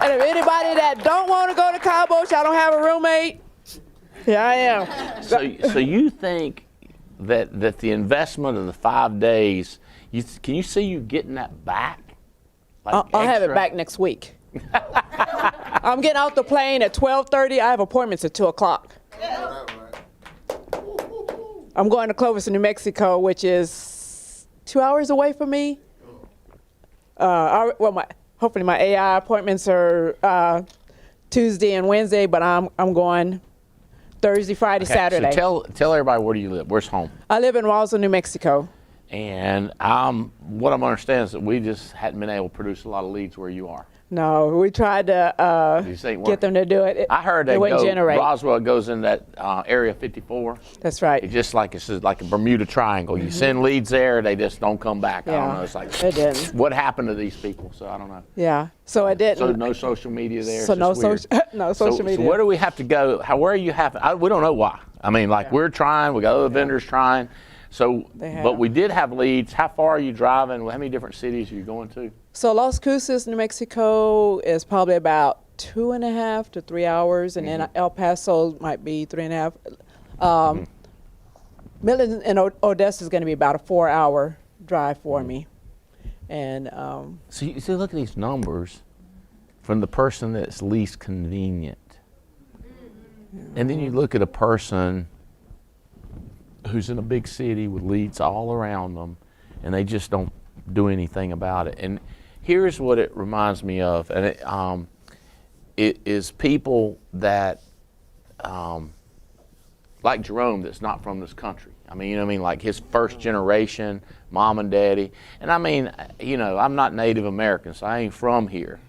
And if anybody that don't want to go to Cabo, y'all don't have a roommate, Yeah, I am. So you think that the investment of the 5 days, can you see you getting that back? Like I'll have it extra? back next week. I'm getting off the plane at 12:30. I have appointments at 2 o'clock. I'm going to Clovis, New Mexico, which is 2 hours away from me. Hopefully my AI appointments are Tuesday and Wednesday, but I'm going Thursday, Friday, Saturday. So tell everybody, where do you live? Where's home? I live in Roswell, New Mexico. And what I'm understanding is that we just hadn't been able to produce a lot of leads where you are. No, we tried to These ain't get them to do it. I heard they wouldn't generate. Roswell goes in that area 54. That's right. It's just like a Bermuda Triangle. You send leads there, they just don't come back. I don't know. It's like, it didn't. what happened to these people? So I don't know. Yeah, so I didn't. So no social media there. So It's no just weird. social media. So where do we have to go? Where are you having? We don't know why. I mean, we're trying. We got other vendors trying. So, but we did have leads. How far are you driving? How many different cities are you going to? So Las Cruces, New Mexico is probably about 2.5 to 3 hours, and then El Paso might be 3.5. Midland and Odessa is going to be about a 4-hour drive for me. And So you see, look at these numbers from the person that's least convenient. And then you look at a person who's in a big city with leads all around them, and they just don't do anything about it. And here's what it reminds me of, and it is people that, like Jerome, that's not from this country. I mean, you know what I mean? Like his first generation, mom and daddy. And I mean, you know, I'm not Native American, so I ain't from here.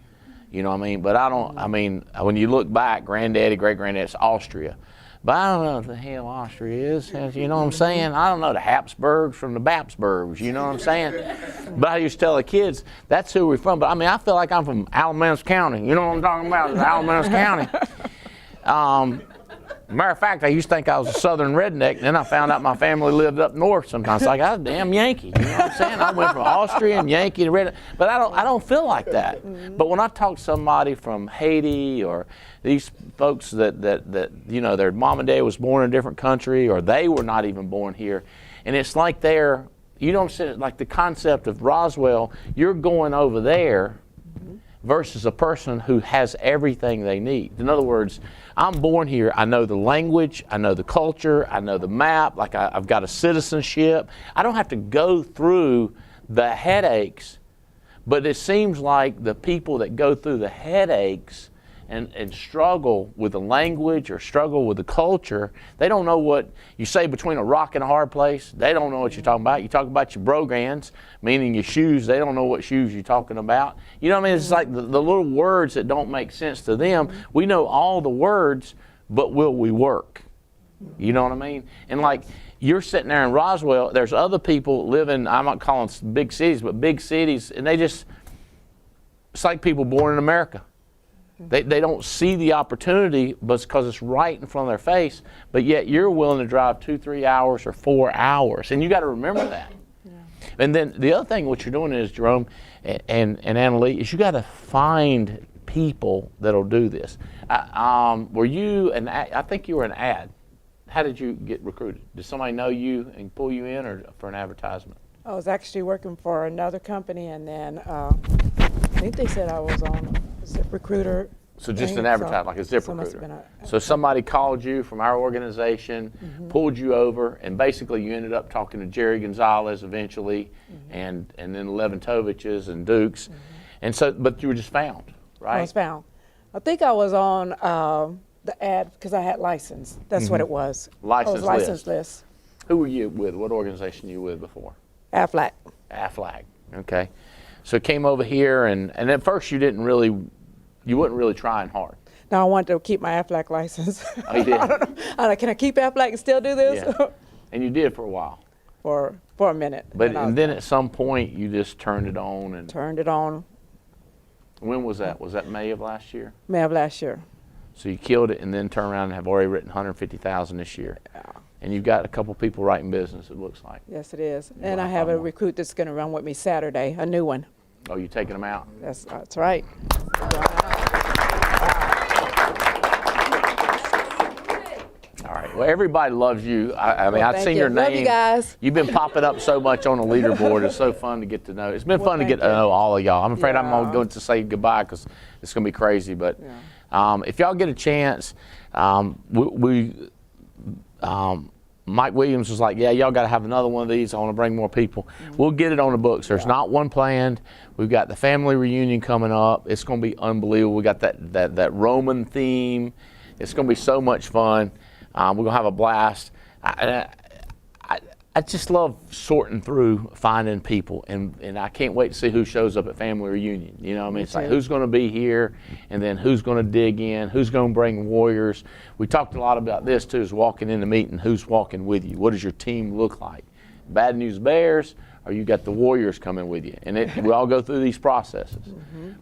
You know what I mean? But when you look back, granddaddy, great-granddaddy's Austria. But I don't know what the hell Austria is. You know what I'm saying? I don't know the Habsburgs from the Bapsburgs. You know what I'm saying? But I used to tell the kids, that's who we're from. But I mean, I feel like I'm from Alamance County. You know what I'm talking about? It's Alamance County. Matter of fact, I used to think I was a southern redneck, and then I found out my family lived up north sometimes. It's like, I was a damn Yankee. You know what I'm saying? I went from Austrian, Yankee to redneck. But I don't feel like that. But when I talk to somebody from Haiti, or these folks that you know, their mom and dad was born in a different country, or they were not even born here, and it's like you don't see it, like the concept of Roswell, you're going over there versus a person who has everything they need. In other words, I'm born here, I know the language, I know the culture, I know the map, like I've got a citizenship. I don't have to go through the headaches, but it seems like the people that go through the headaches and struggle with the language or struggle with the culture, they don't know what you say between a rock and a hard place. They don't know what you're talking about. You talk about your brogans, meaning your shoes. They don't know what shoes you're talking about. You know what I mean? It's like the little words that don't make sense to them. We know all the words, but will we work? You know what I mean? And like you're sitting there in Roswell, there's other people living, I'm not calling big cities, but big cities, and it's like people born in America. They don't see the opportunity, but it's because it's right in front of their face. But yet you're willing to drive 2, 3 hours or 4 hours, and you got to remember that. Yeah. And then the other thing, what you're doing is, Jerome and Annalie, is you got to find people that'll do this. Were you I think you were an ad. How did you get recruited? Did somebody know you and pull you in, or for an advertisement? I was actually working for another company, and then I think they said I was on ZipRecruiter. So just an advertisement, like a ZipRecruiter. So somebody called you from our organization, pulled you over, and basically you ended up talking to Jerry Gonzalez eventually, and then the Leventoviches and Dukes. And so, but you were just found, right? I was found. I think I was on the ad because I had license. That's what it was. License list. Who were you with? What organization were you with before? Aflac. Aflac, okay. So came over here, and at first you wasn't really trying hard. No, I wanted to keep my Aflac license. Oh, you did? I don't know. Can I keep Aflac and still do this? Yeah. And you did for a while. For a minute. But and then at some point you just turned it on and turned it on. When was that? Was that May of last year? May of last year. So you killed it and then turned around and have already written 150,000 this year. Yeah. And you've got a couple people writing business, it looks like. Yes, it is. And I have a recruit that's going to run with me Saturday, a new one. Oh, you taking them out? That's right. All Well, everybody loves you. I mean, I've seen your name. Love you guys. You've been popping up so much on the leaderboard. It's so fun to get to know. It's been fun to get to know all of y'all. I'm afraid I'm going to say goodbye because it's going to be crazy. But if y'all get a chance, Mike Williams was like, yeah, y'all got to have another one of these. I want to bring more people. We'll get it on the books. There's not one planned. We've got the family reunion coming up. It's going to be unbelievable. We got that Roman theme. It's going to be so much fun. We're going to have a blast. I just love sorting through finding people, and I can't wait to see who shows up at family reunion. You know what I mean? It's like who's going to be here, and then who's going to dig in, who's going to bring warriors. We talked a lot about this too, is walking in the meeting, who's walking with you. What does your team look like? Bad News Bears, or you got the warriors coming with you? And we all go through these processes.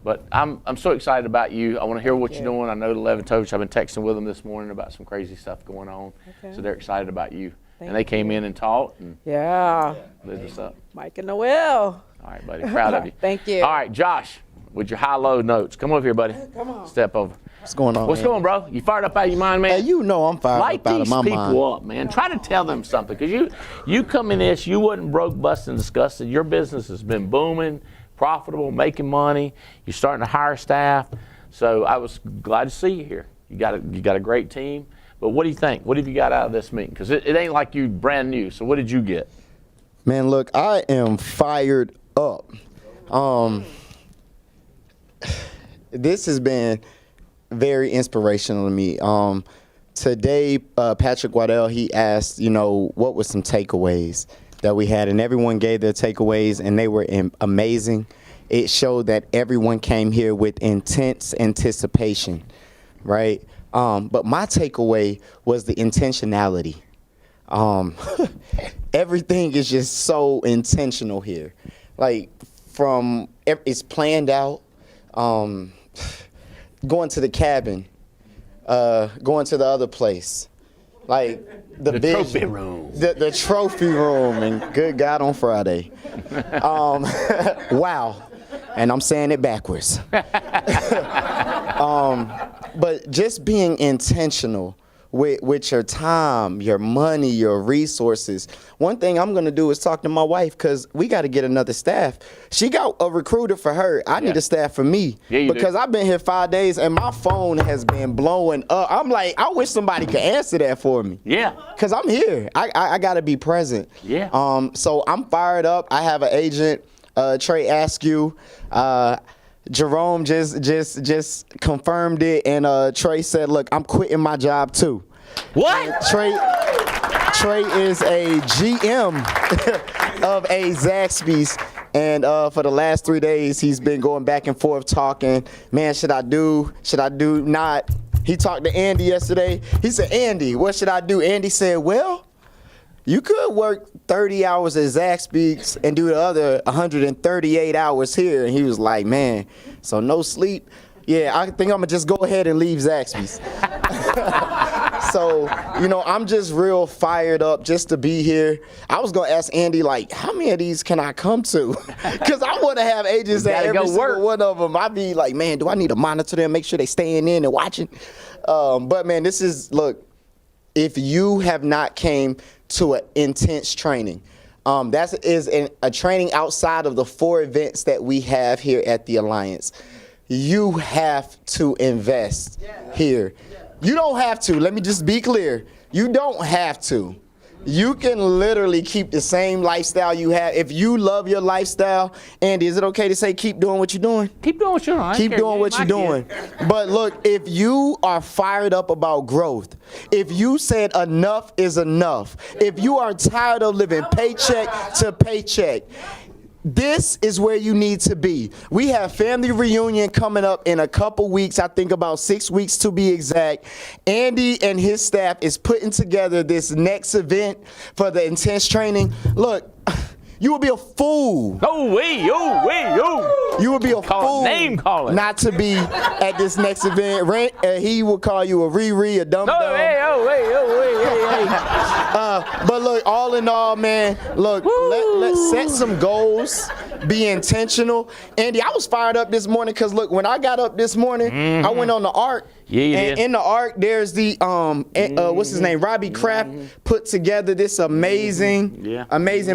But I'm so excited about you. I want to hear what you're doing. I know the Levitovich, I've been texting with them this morning about some crazy stuff going on. So they're excited about you. And they came in and taught and lit us up. Mike and Noel. All right, buddy. Proud of you. Thank you. All right, Josh, with your high-low notes. Come over here, buddy. Come on. Step over. What's going on? What's going on, bro? You fired up out of your mind, man? Hey, you know I'm fired Light up out of these my people mind. up, man. Try to tell them something. Because you come in this, you wasn't broke, busting, disgusted. Your business has been booming, profitable, making money. You're starting to hire staff. So I was glad to see you here. You got a great team. But what do you think? What have you got out of this meeting? Because it ain't like you brand new. So what did you get? Man, look, I am fired up. This has been very inspirational to me. Today, Patrick Waddell, he asked, what were some takeaways that we had, and everyone gave their takeaways, and they were amazing. It showed that everyone came here with intense anticipation, right? But my takeaway was the intentionality. Everything is just so intentional here. Like, it's planned out. Going to the cabin, going to the other place, like the trophy room, the trophy room, and good God on Friday. Wow, and I'm saying it backwards. But just being intentional with your time, your money, your resources. One thing I'm going to do is talk to my wife, because we got to get another staff. She got a recruiter for her. I need a staff for me, because I've been here 5 days and my phone has been blowing up. I'm like, I wish somebody could answer that for me. Yeah. Because I'm here. I got to be present. Yeah. So I'm fired up. I have an agent, Trey Askew. Jerome just confirmed it, and Trey said, "Look, I'm quitting my job too." What? And Trey is a GM of a Zaxby's, and for the last 3 days, he's been going back and forth talking. Man, should I do? Should I do not? He talked to Andy yesterday. He said, "Andy, what should I do?" Andy said, "Well, you could work 30 hours at Zaxby's and do the other 138 hours here." And he was like, "Man, so no sleep? Yeah, I think I'm going to just go ahead and leave Zaxby's." So, I'm just real fired up just to be here. I was going to ask Andy, like, how many of these can I come to? Because I want to have agents at every single one of them. I'd be like, man, do I need to monitor them, make sure they staying in and watching? But, man, look, if you have not came to an intense training, that is a training outside of the 4 events that we have here at the Alliance. You have to invest here. You don't have to. Let me just be clear. You don't have to. You can literally keep the same lifestyle you have. If you love your lifestyle, Andy, is it okay to say keep doing what you're doing? Keep doing what you're doing. Keep doing what you're doing. But look, if you are fired up about growth, if you said enough is enough, if you are tired of living paycheck to paycheck, this is where you need to be. We have family reunion coming up in a couple weeks, I think about 6 weeks to be exact. Andy and his staff is putting together this next event for the intense training. Look, you would be a fool. You would be a fool name calling not to be at this next event. He would call you a Riri, a dum-dum. But look, all in all, man, look, let's set some goals. be intentional. Andy, I was fired up this morning because look, when I got up this morning, I went on the Ark. Yeah, you and did. in the Ark, there's the what's his name, Robbie Kraft, put together this amazing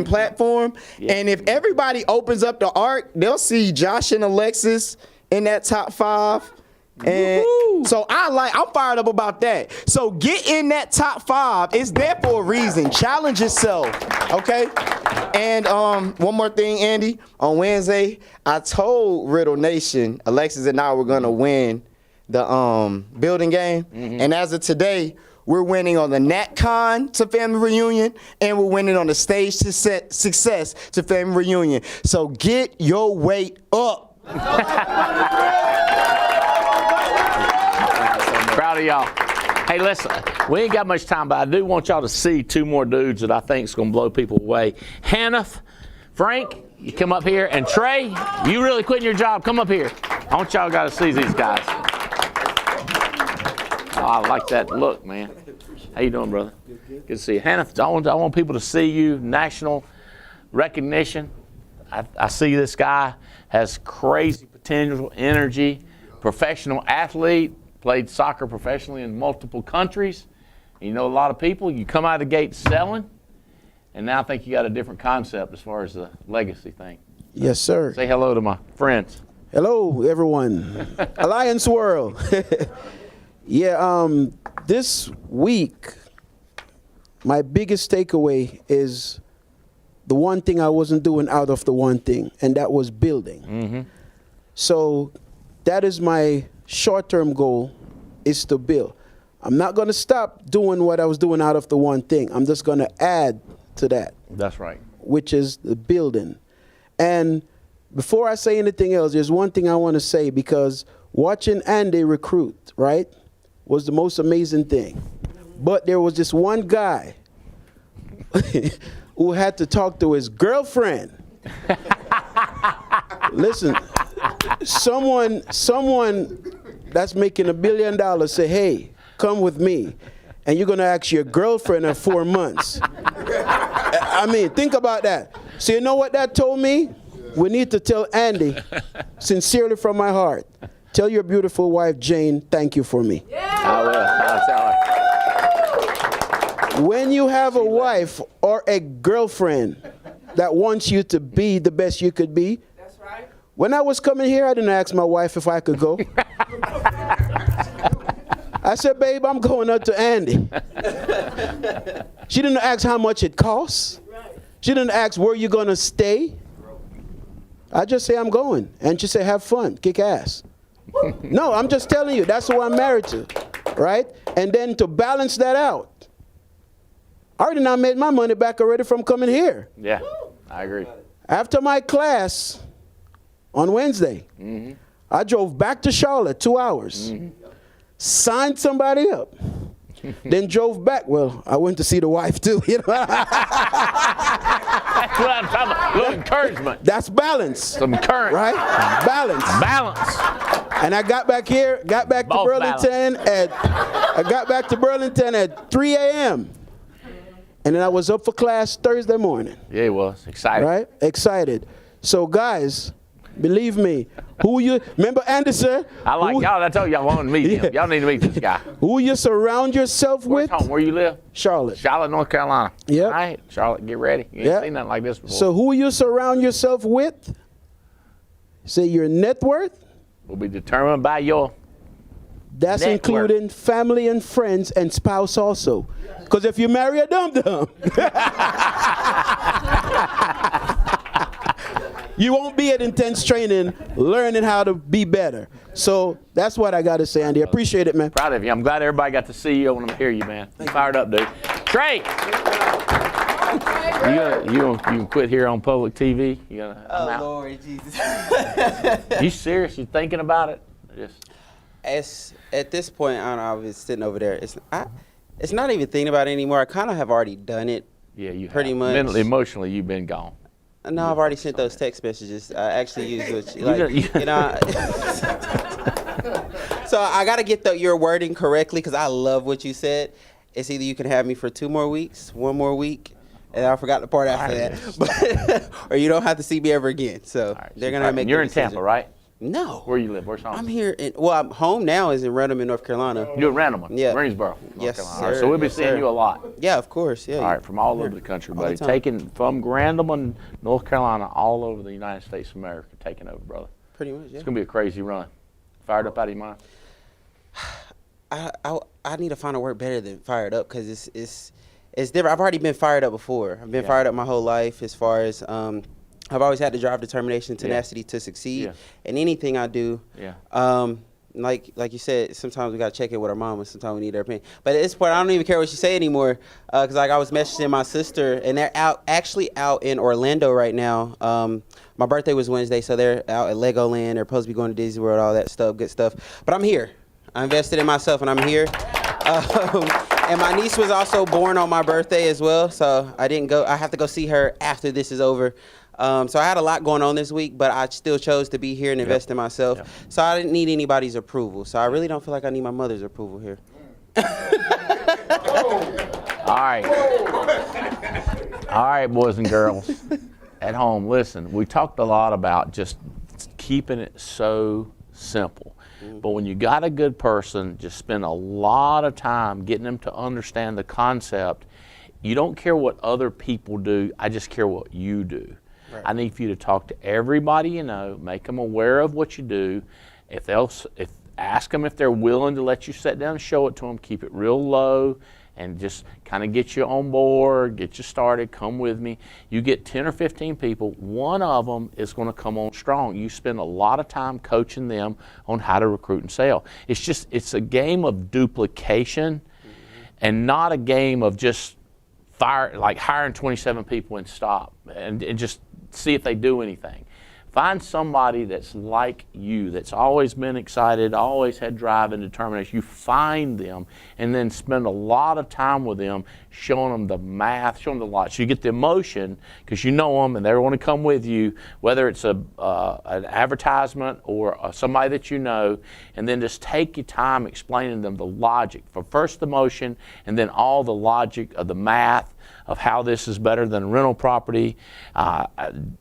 platform. Yeah. And if everybody opens up the Ark, they'll see Josh and Alexis in that top 5. And so I'm fired up about that. So get in that top 5. It's there for a reason. Challenge yourself, okay? And one more thing, Andy. On Wednesday, I told Riddle Nation, Alexis and I were gonna win the building game. And as of today, we're winning on the NatCon to family reunion, and we're winning on the stage success to family reunion. So get your weight up. Proud of y'all. Hey, listen, we ain't got much time, but I do want y'all to see 2 more dudes that I think is going to blow people away. Hannah, Frank, you come up here, and Trey, you really quitting your job. Come up here. I want y'all got to see these guys. Oh, I like that look, man. How you doing, brother? Good to see you. Hannah, I want people to see you. National recognition. I see this guy has crazy potential, energy, professional athlete. Played soccer professionally in multiple countries. You know a lot of people. You come out of the gate selling, and now I think you got a different concept as far as the legacy thing. Yes, sir. Say hello to my friends. Hello, everyone. Alliance World. Yeah, this week, my biggest takeaway is the one thing I wasn't doing out of the one thing, and that was building. So that is my short-term goal, is to build. I'm not going to stop doing what I was doing out of the one thing. I'm just going to add to that. That's right. Which is the building. And before I say anything else, there's one thing I want to say, because watching Andy recruit, right, was the most amazing thing. But there was this one guy who had to talk to his girlfriend. Listen, someone that's making $1 billion say, hey, come with me. And you're going to ask your girlfriend in 4 months. I mean, think about that. So you know what that told me? We need to tell Andy, sincerely from my heart, tell your beautiful wife, Jane, thank you for me. I will. I'll tell her. When you have a wife or a girlfriend that wants you to be the best you could be, that's right. When I was coming here, I didn't ask my wife if I could go. I said, babe, I'm going up to Andy. She didn't ask how much it costs. She didn't ask where you're going to stay. I just say I'm going. And she said, have fun, kick ass. No, I'm just telling you, that's who I'm married to, right? And then to balance that out, I already now made my money back already from coming here. Yeah, I agree. After my class on Wednesday, I drove back to Charlotte 2 hours, signed somebody up, then drove back. Well, I went to see the wife too. You know? That's what I'm talking about. A little encouragement. That's balance. Some current. Right? Balance. Balance. And I got back here, got back to Burlington at 3 a.m. And then I was up for class Thursday morning. Yeah, he was. Excited. Right? Excited. So guys, believe me, remember Anderson? I like y'all. I told you y'all wanted to meet him. Y'all need to meet this guy. Who you surround yourself Where's with? home? Where you live? Charlotte. Charlotte, North Carolina. Yep. All right, Charlotte, get ready. You ain't seen nothing like this before. So who you surround yourself with, say your net worth, will be determined by your that's net including worth. Family and friends and spouse also. Because if you marry a dum-dum, you won't be at intense training learning how to be better. So that's what I got to say, Andy. I appreciate it, man. Proud of you. I'm glad everybody got to see you. I want to hear you, man. You fired up, dude. Trey! You can quit here on public TV? Lord Jesus. You serious? You thinking about it? At this point, I don't know, I was sitting over there. It's not even thinking about it anymore. I kind of have already done it. Yeah, you pretty have. much. Mentally, emotionally, you've been gone. No, I've already sent those text messages. I actually used which, you know. So I got to get your wording correctly because I love what you said. It's either you can have me for 2 more weeks, 1 more week, And I forgot the part after that. But, or you don't have to see me ever again. So they're going to make You're the in decision. Tampa, right? No. Where you live? Where's home? I'm here. I'm home now is in Renham, North Carolina. You're in Renham? Yeah. Greensboro, North Yes, Carolina. sir. All right, so we'll be Yes, seeing sir. you a lot. Yeah, of course. Yeah. All right, from all over the country, All the buddy. time. Taking from Grantham, North Carolina, all over the United States of America, taking over, brother. Pretty much, yeah. It's going to be a crazy run. Fired up out of your mind? I need to find a word better than fired up because it's different. I've already been fired up before. I've been fired up my whole life as far as I've always had the drive, determination, tenacity to succeed in anything I do. Yeah. Like you said, sometimes we got to check in with our mom and sometimes we need her opinion. But at this point, I don't even care what she say anymore because like I was messaging my sister and they're actually out in Orlando right now. My birthday was Wednesday, so they're out at Legoland. They're supposed to be going to Disney World, all that stuff, good stuff. But I'm here. I invested in myself, and I'm here. And my niece was also born on my birthday as well, so I didn't go. I have to go see her after this is over. So I had a lot going on this week, but I still chose to be here and invest in myself. So I didn't need anybody's approval. So I really don't feel like I need my mother's approval here. All right. All right, boys and girls at home, listen, we talked a lot about just keeping it so simple. But when you got a good person, just spend a lot of time getting them to understand the concept. You don't care what other people do, I just care what you do. Right. I need for you to talk to everybody you know, make them aware of what you do. Ask them if they're willing to let you sit down and show it to them, keep it real low, and just kind of get you on board, get you started, come with me. You get 10 or 15 people, one of them is going to come on strong. You spend a lot of time coaching them on how to recruit and sell. It's a game of duplication and not a game of just hiring 27 people and stop and just see if they do anything. Find somebody that's like you, that's always been excited, always had drive and determination. You find them and then spend a lot of time with them, showing them the math, showing them the logic. So you get the emotion because you know them and they want to come with you, whether it's an advertisement or somebody that you know, and then just take your time explaining them the logic. For first the emotion and then all the logic of the math of how this is better than a rental property,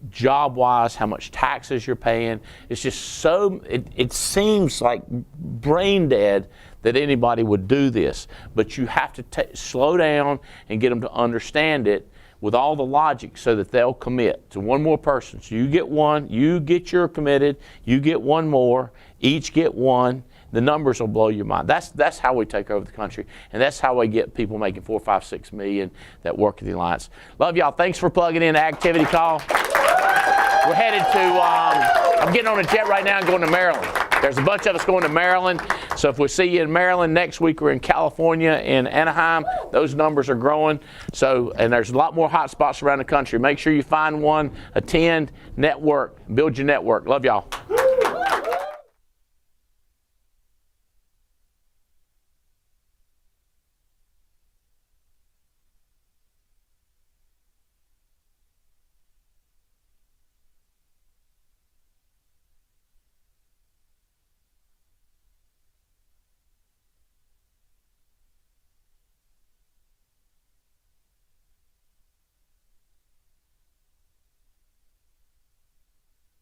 job-wise, how much taxes you're paying. It's just so, it seems like brain dead that anybody would do this. But you have to slow down and get them to understand it with all the logic so that they'll commit to one more person. So you get one, you get your committed, you get one more, each get one. The numbers will blow your mind. That's how we take over the country, and that's how we get people making 4, 5, 6 million that work at the Alliance. Love y'all. Thanks for plugging in the activity call. We're headed to, I'm getting on a jet right now and going to Maryland. There's a bunch of us going to Maryland. So if we see you in Maryland next week, we're in California, in Anaheim. Those numbers are growing. So, and there's a lot more hot spots around the country. Make sure you find one, attend, network, build your network. Love y'all.